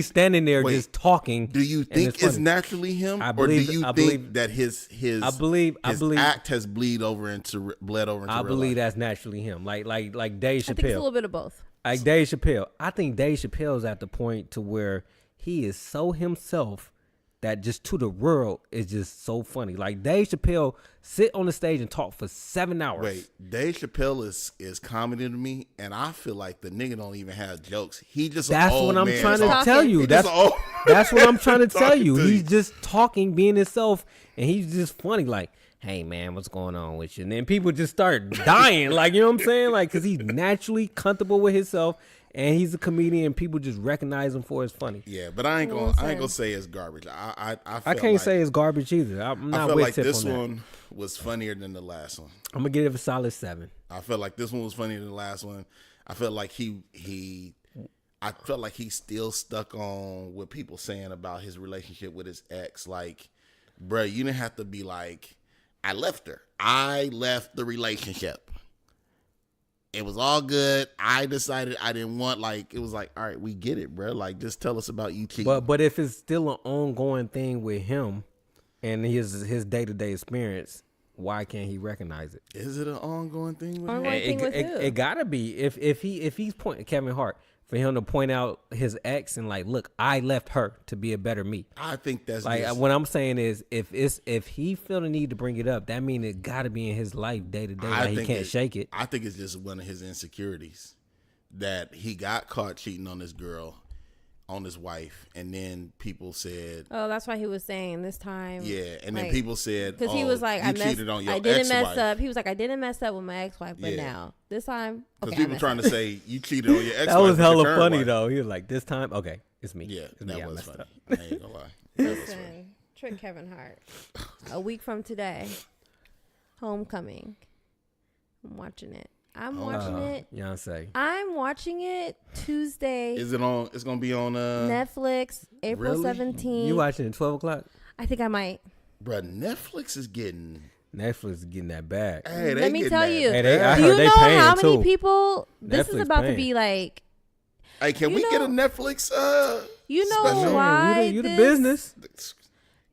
Speaker 3: standing there
Speaker 5: wait,
Speaker 3: just talking.
Speaker 5: do you
Speaker 3: and
Speaker 5: think it's
Speaker 3: funny.
Speaker 5: naturally him,
Speaker 3: I
Speaker 5: or do
Speaker 3: believe-
Speaker 5: you
Speaker 3: I
Speaker 5: think
Speaker 3: believe-
Speaker 5: that his
Speaker 3: I believe
Speaker 5: act has bled over into real
Speaker 3: I believe
Speaker 5: life?
Speaker 3: that's naturally him. Like Dave
Speaker 2: I think it's a
Speaker 3: Chappelle.
Speaker 2: little bit of both.
Speaker 3: Like Dave Chappelle. I think Dave Chappelle's at the point to where he is so himself that just to the world is just so funny. Like Dave Chappelle sit on the stage and talk for 7 hours.
Speaker 5: Wait, Dave Chappelle is comedy to me, and I feel like the nigga don't even have jokes. He just
Speaker 3: That's
Speaker 5: an old
Speaker 3: what I'm
Speaker 5: man
Speaker 3: trying to
Speaker 5: talking.
Speaker 3: tell you.
Speaker 5: He
Speaker 3: That's
Speaker 5: just an old-
Speaker 3: that's what I'm trying to tell
Speaker 5: talking
Speaker 3: you.
Speaker 5: to
Speaker 3: He's just talking, being himself, and he's just funny. Like, hey man, what's going on with you? And then people just start dying. Like, you know what I'm saying? Like, because he's naturally comfortable with himself, and he's a comedian. People just recognize him for his funny.
Speaker 5: Yeah, but I ain't gonna say it's garbage. I
Speaker 3: I can't
Speaker 5: like,
Speaker 3: say it's garbage either. I'm
Speaker 5: I
Speaker 3: not
Speaker 5: feel
Speaker 3: with
Speaker 5: like
Speaker 3: Tiff
Speaker 5: this
Speaker 3: on that.
Speaker 5: one was funnier than the last one.
Speaker 3: I'm gonna give it a solid 7.
Speaker 5: I felt like this one was funnier than the last one. I felt like I felt like he's still stuck on what people saying about his relationship with his ex. Like, bruh, you didn't have to be like, I left her. I left the relationship. It was all good. I decided I didn't want, like, it was like, all right, we get it, bruh. Like, just tell us about you cheating.
Speaker 3: But if it's still an ongoing thing with him and his day-to-day experience, why can't he recognize it?
Speaker 5: Is it an ongoing thing with him?
Speaker 2: Ongoing thing with who?
Speaker 3: It gotta be. If he's pointing Kevin Hart, For him to point out his ex and like, look, I left her to be a better me.
Speaker 5: I think that's
Speaker 3: Like
Speaker 5: just,
Speaker 3: what I'm saying is, if he feel the need to bring it up, that means it got to be in his life day to day. Like he can't shake it.
Speaker 5: I think it's just one of his insecurities that he got caught cheating on this girl, on his wife, and then people said,
Speaker 2: Oh, that's why he was saying this time.
Speaker 5: yeah, and
Speaker 2: like,
Speaker 5: then people said,
Speaker 2: because he was like,
Speaker 5: you cheated on your
Speaker 2: I didn't
Speaker 5: ex-wife.
Speaker 2: mess up. He was like, I didn't mess up with my ex-wife, but
Speaker 5: Yeah.
Speaker 2: now this time,
Speaker 5: Because
Speaker 2: okay,
Speaker 5: people trying to say you cheated on your ex-wife.
Speaker 3: That was
Speaker 5: with your
Speaker 3: hella
Speaker 5: current
Speaker 3: funny
Speaker 5: wife.
Speaker 3: though. He was like, this time, okay, it's me.
Speaker 5: Yeah,
Speaker 3: It's me. I
Speaker 5: that was
Speaker 3: messed
Speaker 5: funny.
Speaker 3: up.
Speaker 5: I ain't gonna lie. That was funny.
Speaker 2: Listen, trick Kevin Hart. A week from today, Homecoming. I'm watching it. I'm watching it.
Speaker 3: Beyonce.
Speaker 2: I'm watching it Tuesday.
Speaker 5: Is it on? It's gonna be on
Speaker 2: Netflix, April
Speaker 5: really?
Speaker 2: 17th.
Speaker 3: You watching at 12 o'clock?
Speaker 2: I think I might.
Speaker 5: Bruh, Netflix is getting.
Speaker 3: Netflix is getting that bag.
Speaker 5: Hey, they
Speaker 2: Let me
Speaker 5: getting
Speaker 2: tell
Speaker 5: that
Speaker 2: you.
Speaker 3: Hey, they- I
Speaker 2: Do
Speaker 3: heard
Speaker 2: you
Speaker 3: they
Speaker 2: know
Speaker 3: paying
Speaker 2: how many
Speaker 3: too.
Speaker 2: people? This is
Speaker 3: Netflix
Speaker 2: about to
Speaker 3: paying.
Speaker 2: be like.
Speaker 5: Hey, can
Speaker 2: You
Speaker 5: we get a
Speaker 2: know-
Speaker 5: Netflix?
Speaker 2: You know
Speaker 5: special?
Speaker 2: why?
Speaker 3: You the
Speaker 2: this-
Speaker 3: business.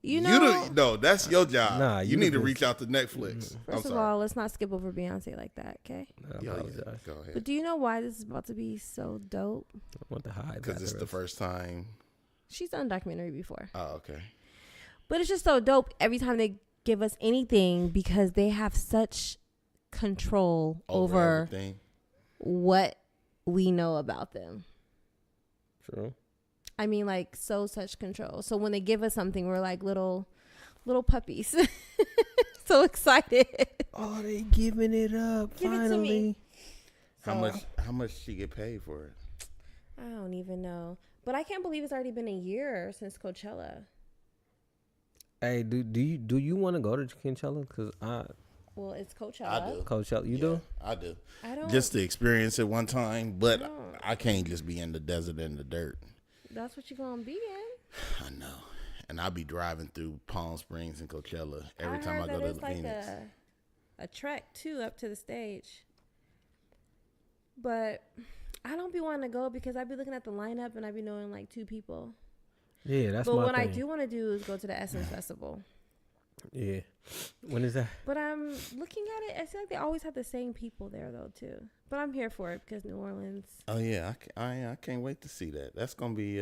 Speaker 2: You know.
Speaker 5: No, that's your job.
Speaker 3: Nah,
Speaker 5: you
Speaker 3: you
Speaker 5: need
Speaker 3: the
Speaker 5: to reach out to Netflix. I'm
Speaker 2: First of
Speaker 5: sorry.
Speaker 2: all, let's not skip over Beyonce like that, okay?
Speaker 3: I
Speaker 5: Yeah,
Speaker 3: apologize.
Speaker 5: go ahead.
Speaker 2: But do you know why this is about to be so dope?
Speaker 3: I want to hide
Speaker 5: Because it's the
Speaker 3: rest.
Speaker 5: first time.
Speaker 2: She's done a documentary before.
Speaker 5: Oh, okay.
Speaker 2: But it's just so dope every time they give us anything because they have such control over
Speaker 5: everything.
Speaker 2: what we know about them.
Speaker 3: True.
Speaker 2: I mean, like, such control. So when they give us something, we're like little puppies. So excited.
Speaker 3: Oh, they giving it up.
Speaker 2: Give it to
Speaker 3: finally.
Speaker 2: me.
Speaker 5: How much she get paid for it?
Speaker 2: I don't even know. But I can't believe it's already been a year since Coachella.
Speaker 3: Hey, do you want to go to Coachella? Because
Speaker 2: Well, it's Coachella.
Speaker 5: I do.
Speaker 3: Coachella, you do?
Speaker 5: I do.
Speaker 2: I don't.
Speaker 5: Just to experience it one time, but
Speaker 2: No.
Speaker 5: I can't just be in the desert in the dirt.
Speaker 2: That's what you're going to be in.
Speaker 5: I know. And I'll be driving through Palm Springs and Coachella every time I
Speaker 2: heard
Speaker 5: go
Speaker 2: that
Speaker 5: to
Speaker 2: it's
Speaker 5: the
Speaker 2: like
Speaker 5: Phoenix.
Speaker 2: a trek too up to the stage. But I don't be wanting to go because I be looking at the lineup and I be knowing like 2 people.
Speaker 3: Yeah, that's
Speaker 2: But
Speaker 3: my
Speaker 2: what
Speaker 3: thing.
Speaker 2: I do want to do is go to the Essence Festival.
Speaker 3: Yeah. When is that?
Speaker 2: But I'm looking at it. I feel like they always have the same people there though too. But I'm here for it because New Orleans.
Speaker 5: Oh yeah, I can't wait to see that. That's gonna be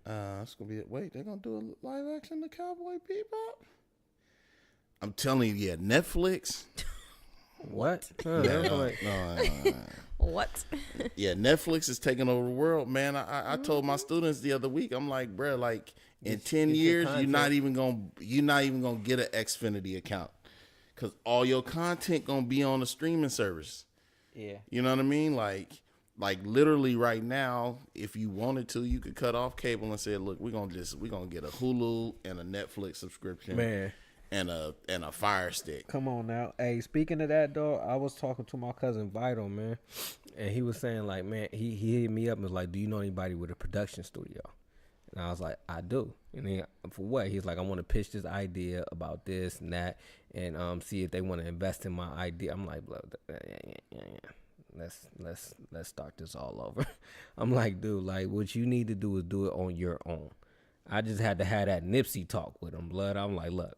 Speaker 5: wait, they're gonna do a live action The Cowboy Bebop. I'm telling you, yeah, Netflix.
Speaker 3: What?
Speaker 5: Yeah, no.
Speaker 2: What?
Speaker 5: Yeah, Netflix is taking over the world, man. I told my students the other week, I'm like, bro, like in 10
Speaker 3: get your
Speaker 5: years, you're
Speaker 3: content.
Speaker 5: not even gonna get an Xfinity account, cause all your content gonna be on the streaming service.
Speaker 3: Yeah.
Speaker 5: You know what I mean? Like literally right now, if you wanted to, you could cut off cable and say, look, we're gonna get a Hulu and a Netflix subscription,
Speaker 3: Man.
Speaker 5: and a Fire Stick.
Speaker 3: Come on now. Hey, speaking of that, though, I was talking to my cousin Vital, man. And he was saying, like, man, he hit me up and was like, do you know anybody with a production studio? And I was like, I do. And then for what? He's like, I want to pitch this idea about this and that and see if they want to invest in my idea. I'm like, let's start this all over. I'm like, dude, like what you need to do is do it on your own. I just had to have that Nipsey talk with him, blood. I'm like, look.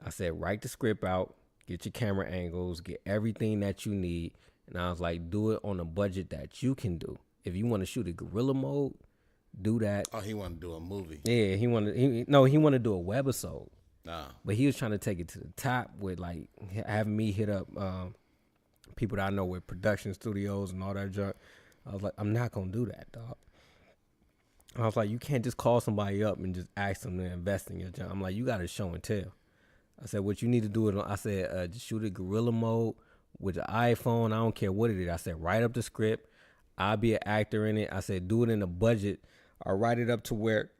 Speaker 3: I said, write the script out, get your camera angles, get everything that you need. And I was like, do it on a budget that you can do. If you want to shoot a guerrilla mode, do that.
Speaker 5: Oh, he wanted to do a movie.
Speaker 3: Yeah, he wanted to do a webisode.
Speaker 5: Nah.
Speaker 3: But he was trying to take it to the top with like having me hit up people that I know with production studios and all that junk. I was like, I'm not going to do that, dog. I was like, you can't just call somebody up and just ask them to invest in your junk. I'm like, you got to show and tell. I said, what you need to do is, I said, just shoot a guerrilla mode with the iPhone. I don't care what it is. I said, write up the script. I'll be an actor in it. I said, do it in a budget. Or write it up to where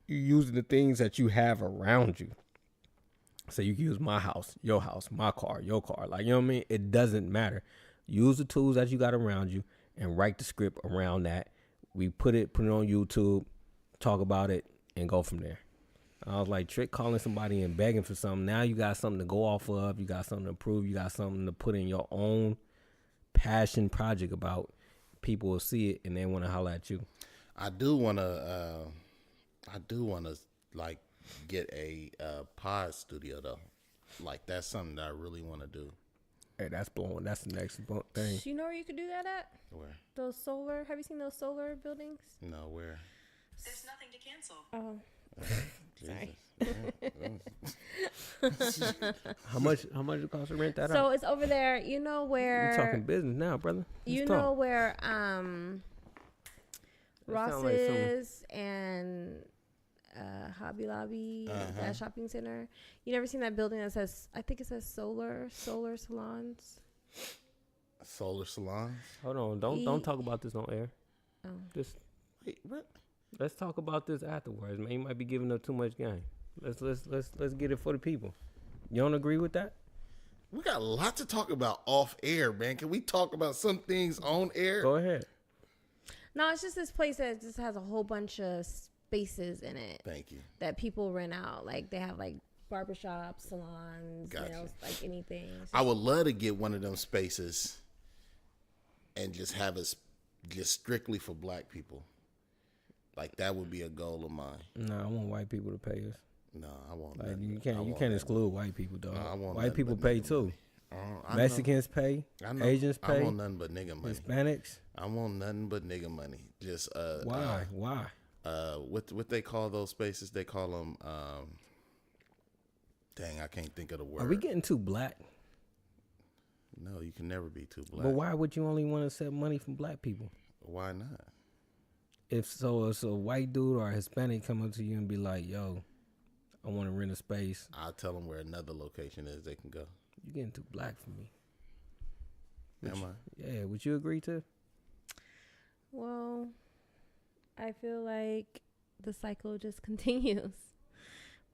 Speaker 3: you're using the things that you have around you. So you can use my house, my car, your car. Like, you know what I mean? It doesn't matter. Use the tools that you got around you and write the script around that. We put it on YouTube, talk about it, and go from there. I was like, Trick calling somebody and begging for something. Now you got something to go off of. You got something to prove. You got something to put in your own passion project about. People will see it and they want to holler at you.
Speaker 5: I do want to like get a pod studio though. Like that's something that I really want to do.
Speaker 3: Hey, that's blowing. That's the next thing.
Speaker 2: You know where you could do that at?
Speaker 1: Where?
Speaker 2: Those solar. Have you seen those solar buildings?
Speaker 1: No, where?
Speaker 4: There's nothing to cancel.
Speaker 2: Oh.
Speaker 1: Jesus.
Speaker 3: How much it costs to rent that
Speaker 2: So
Speaker 3: out?
Speaker 2: it's over there. You know where?
Speaker 3: You're talking business now, brother.
Speaker 2: You
Speaker 3: Let's
Speaker 2: know
Speaker 3: talk.
Speaker 2: where
Speaker 3: That sound like
Speaker 2: Ross's and Hobby Lobby, that shopping center. You never seen that building that says, I think it says solar salons.
Speaker 5: Solar salons.
Speaker 3: Hold on, don't talk about this on air.
Speaker 2: Oh.
Speaker 3: Just
Speaker 5: Wait, what?
Speaker 3: let's talk about this afterwards, man. You might be giving up too much game. Let's get it for the people. You don't agree with that?
Speaker 5: We got a lot to talk about off air, man. Can we talk about some things on air?
Speaker 3: Go ahead.
Speaker 2: No, it's just this place that just has a whole bunch of spaces in it
Speaker 5: Thank you.
Speaker 2: that people rent out. Like they have like barbershops, salons,
Speaker 5: Gotcha.
Speaker 2: nails, like anything. It's
Speaker 5: I would love to get one of them spaces and just have it just strictly for black people. Like that would be a goal of mine.
Speaker 3: No, I want white people to pay us.
Speaker 5: No, I want
Speaker 3: Like
Speaker 5: nothing.
Speaker 3: you
Speaker 5: I
Speaker 3: can't
Speaker 5: want
Speaker 3: can't
Speaker 5: that.
Speaker 3: exclude white people, dog.
Speaker 5: No, I want
Speaker 3: White
Speaker 5: nothing
Speaker 3: people
Speaker 5: but
Speaker 3: pay
Speaker 5: nigga
Speaker 3: too.
Speaker 5: money. I know.
Speaker 3: Mexicans pay.
Speaker 5: I know.
Speaker 3: Asians
Speaker 5: I
Speaker 3: pay.
Speaker 5: want nothing but nigga money.
Speaker 3: Hispanics.
Speaker 5: I want nothing but nigga money. Just
Speaker 3: Why? Why?
Speaker 5: what they call those spaces? They call them. Dang, I can't think of the word.
Speaker 3: Are we getting too black?
Speaker 5: No, you can never be too black.
Speaker 3: But why would you only want to accept money from black people?
Speaker 5: Why not?
Speaker 3: If a white dude or a Hispanic come up to you and be like, "Yo, I want to rent a space,"
Speaker 5: I'll tell them where another location is. They can go.
Speaker 3: you getting too black for me.
Speaker 5: Am I?
Speaker 3: Yeah, would you agree to?
Speaker 2: Well, I feel like the cycle just continues.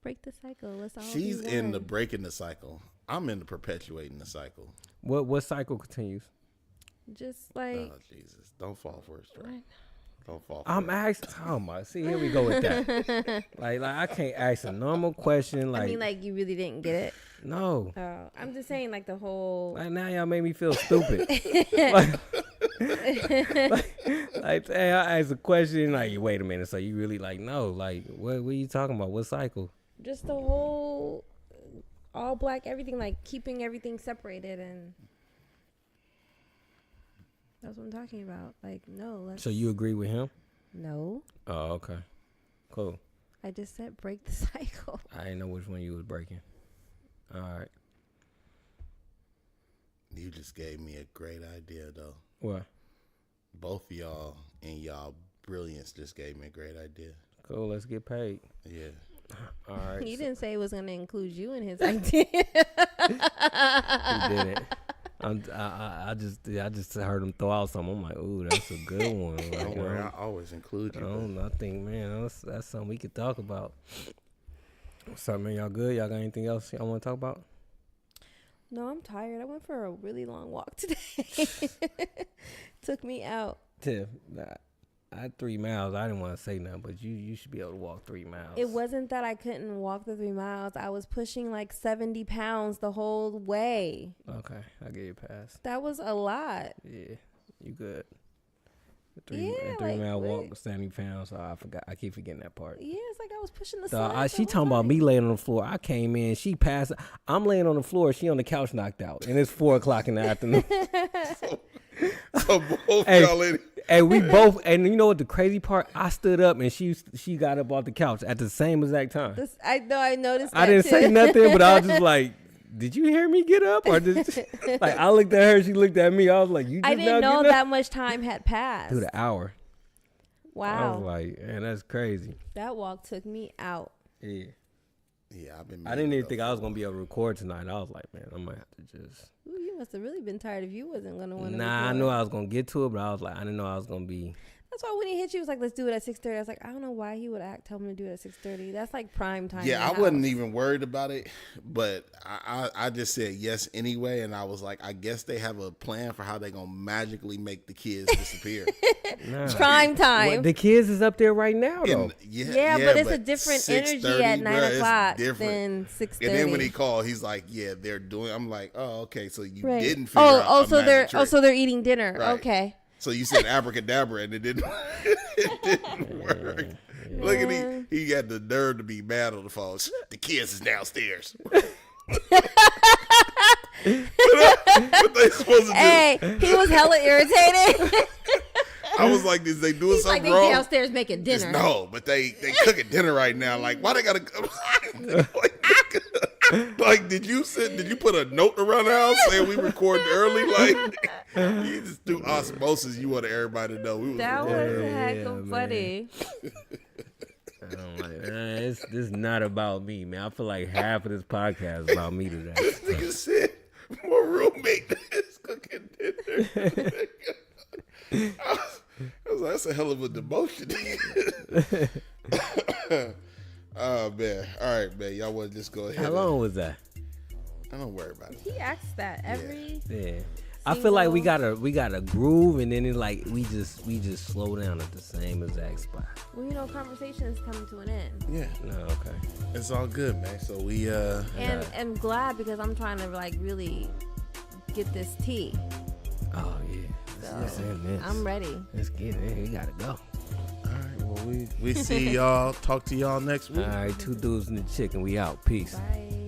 Speaker 2: Break the cycle. Let's all
Speaker 5: She's
Speaker 2: be
Speaker 5: in
Speaker 2: one.
Speaker 5: the breaking the cycle. I'm in the perpetuating the cycle.
Speaker 3: What cycle continues?
Speaker 2: Just like
Speaker 5: Oh Jesus! Don't fall for it, straight. Don't fall. For
Speaker 3: I'm
Speaker 5: it.
Speaker 3: asking. Oh my! See, here we go with that. like I can't ask a normal question. Like,
Speaker 2: I mean, like you really didn't get it.
Speaker 3: no.
Speaker 2: Oh, I'm just saying, like the whole.
Speaker 3: Like now y'all made me feel stupid. like, hey, I asked a question. Like, wait a minute. So you really like no? Like, what are you talking about? What cycle?
Speaker 2: Just the whole all black everything, like keeping everything separated, and that's what I'm talking about. Like, no, let's.
Speaker 3: So you agree with him?
Speaker 2: No,
Speaker 3: Oh, okay. Cool.
Speaker 2: I just said break the cycle.
Speaker 3: I didn't know which one you was breaking. All right.
Speaker 5: You just gave me a great idea, though.
Speaker 3: What?
Speaker 5: Both of y'all and y'all brilliance just gave me a great idea.
Speaker 3: Cool. Let's get paid.
Speaker 5: Yeah.
Speaker 3: All right.
Speaker 2: He
Speaker 3: so-
Speaker 2: didn't say it was going to include you in his idea.
Speaker 3: He didn't. I just heard him throw out something. I'm like, ooh, that's a good one. Like,
Speaker 5: Don't worry, I always include you.
Speaker 3: I think, man, that's something we could talk about. What's up, man? Y'all good? Y'all got anything else y'all want to talk about?
Speaker 2: No, I'm tired. I went for a really long walk today. Took me out.
Speaker 3: Tiff, I had 3 miles. I didn't want to say nothing, but you should be able to walk 3 miles.
Speaker 2: It wasn't that I couldn't walk the 3 miles. I was pushing like 70 pounds the whole way.
Speaker 3: Okay, I give you a pass.
Speaker 2: That was a lot.
Speaker 3: Yeah, you good. A
Speaker 2: Yeah,
Speaker 3: 3
Speaker 2: like,
Speaker 3: mile walk
Speaker 2: what?
Speaker 3: with 70 pounds. So I keep forgetting that part.
Speaker 2: Yeah, it's like I was pushing the
Speaker 3: Dog,
Speaker 2: side.
Speaker 3: she talking about me laying on the floor. I came in, she passed. I'm laying on the floor. She on the couch knocked out, and it's 4:00 in the afternoon.
Speaker 5: So both
Speaker 3: Hey.
Speaker 5: y'all in.
Speaker 3: And we both, and you know what the crazy part? I stood up and she got up off the couch at the same exact time.
Speaker 2: I know. I noticed.
Speaker 3: I
Speaker 2: that
Speaker 3: didn't
Speaker 2: too.
Speaker 3: say nothing, but I was just like, "Did you hear me get up?" Or like I looked at her, she looked at me. I was like, "You." Just
Speaker 2: I didn't
Speaker 3: now
Speaker 2: know
Speaker 3: get up?"
Speaker 2: that much time had passed.
Speaker 3: Through the hour. I
Speaker 2: Wow,
Speaker 3: was like, "Man, that's crazy."
Speaker 2: that walk took me out.
Speaker 3: Yeah.
Speaker 5: Yeah, I've been.
Speaker 3: I didn't even think I was gonna be able to record tonight. I was like, "Man, I might have to just."
Speaker 2: Ooh, you must have really been tired if you wasn't gonna want to.
Speaker 3: Nah, I knew I was gonna get to it, but I was like, I didn't know I was gonna be.
Speaker 2: That's why when he hit you, he was like, "Let's do it at 6:30." I was like, I don't know why he would tell me to do it at 6:30. That's like prime time.
Speaker 5: Yeah,
Speaker 2: in
Speaker 5: I
Speaker 2: the
Speaker 5: wasn't
Speaker 2: house.
Speaker 5: even worried about it, but I just said yes anyway, and I was like, I guess they have a plan for how they gonna magically make the kids disappear.
Speaker 3: Nah.
Speaker 2: prime time.
Speaker 3: Well, the kids is up there right now though.
Speaker 5: And
Speaker 2: yeah, but it's a different
Speaker 5: 6:30,
Speaker 2: energy at 9
Speaker 5: bruh, it's
Speaker 2: o'clock
Speaker 5: different.
Speaker 2: than 6:30.
Speaker 5: And then when he called, he's like, "Yeah, they're doing." I'm like, "Oh, okay, so you
Speaker 2: Right.
Speaker 5: didn't figure out."
Speaker 2: so they're
Speaker 5: trick.
Speaker 2: so they're eating dinner.
Speaker 5: Right.
Speaker 2: Okay.
Speaker 5: So you said abracadabra, and it didn't. It didn't work. Look at he had the nerve to be mad on the phone. The kids is downstairs. What they supposed to do?
Speaker 2: Hey, he was hella irritated.
Speaker 5: I was like, is they doing
Speaker 2: He's like,
Speaker 5: something
Speaker 2: they
Speaker 5: wrong?
Speaker 2: downstairs making dinner.
Speaker 5: Just no, but they cooking dinner right now. Like, why they gotta like, did you put a note around the house saying we recorded early? Like, you just do osmosis. You want everybody to know we was
Speaker 2: That
Speaker 5: recording.
Speaker 2: was hecka funny.
Speaker 3: I'm like, this is not about me, man. I feel like half of this podcast is about me today.
Speaker 5: This nigga said, my roommate is cooking dinner. I was like, that's a hell of a demotion. Oh, man. All right, man. Y'all want to just go ahead.
Speaker 3: How long was that?
Speaker 5: I don't worry about it.
Speaker 2: He asks that every.
Speaker 3: Yeah. I feel like we got a groove, and then it like we just slow down at the same exact spot.
Speaker 2: Well, you know, conversation is coming to an end.
Speaker 5: Yeah.
Speaker 3: No, okay.
Speaker 5: It's all good, man. So we
Speaker 2: And I'm glad because I'm trying to like really get this tea.
Speaker 3: Oh yeah. Let's end this.
Speaker 2: I'm ready.
Speaker 3: Let's get it. We gotta go.
Speaker 5: all right, well we see y'all. Talk to y'all next week.
Speaker 3: All right, 2 dudes and a chicken. We out. Peace.
Speaker 2: Bye.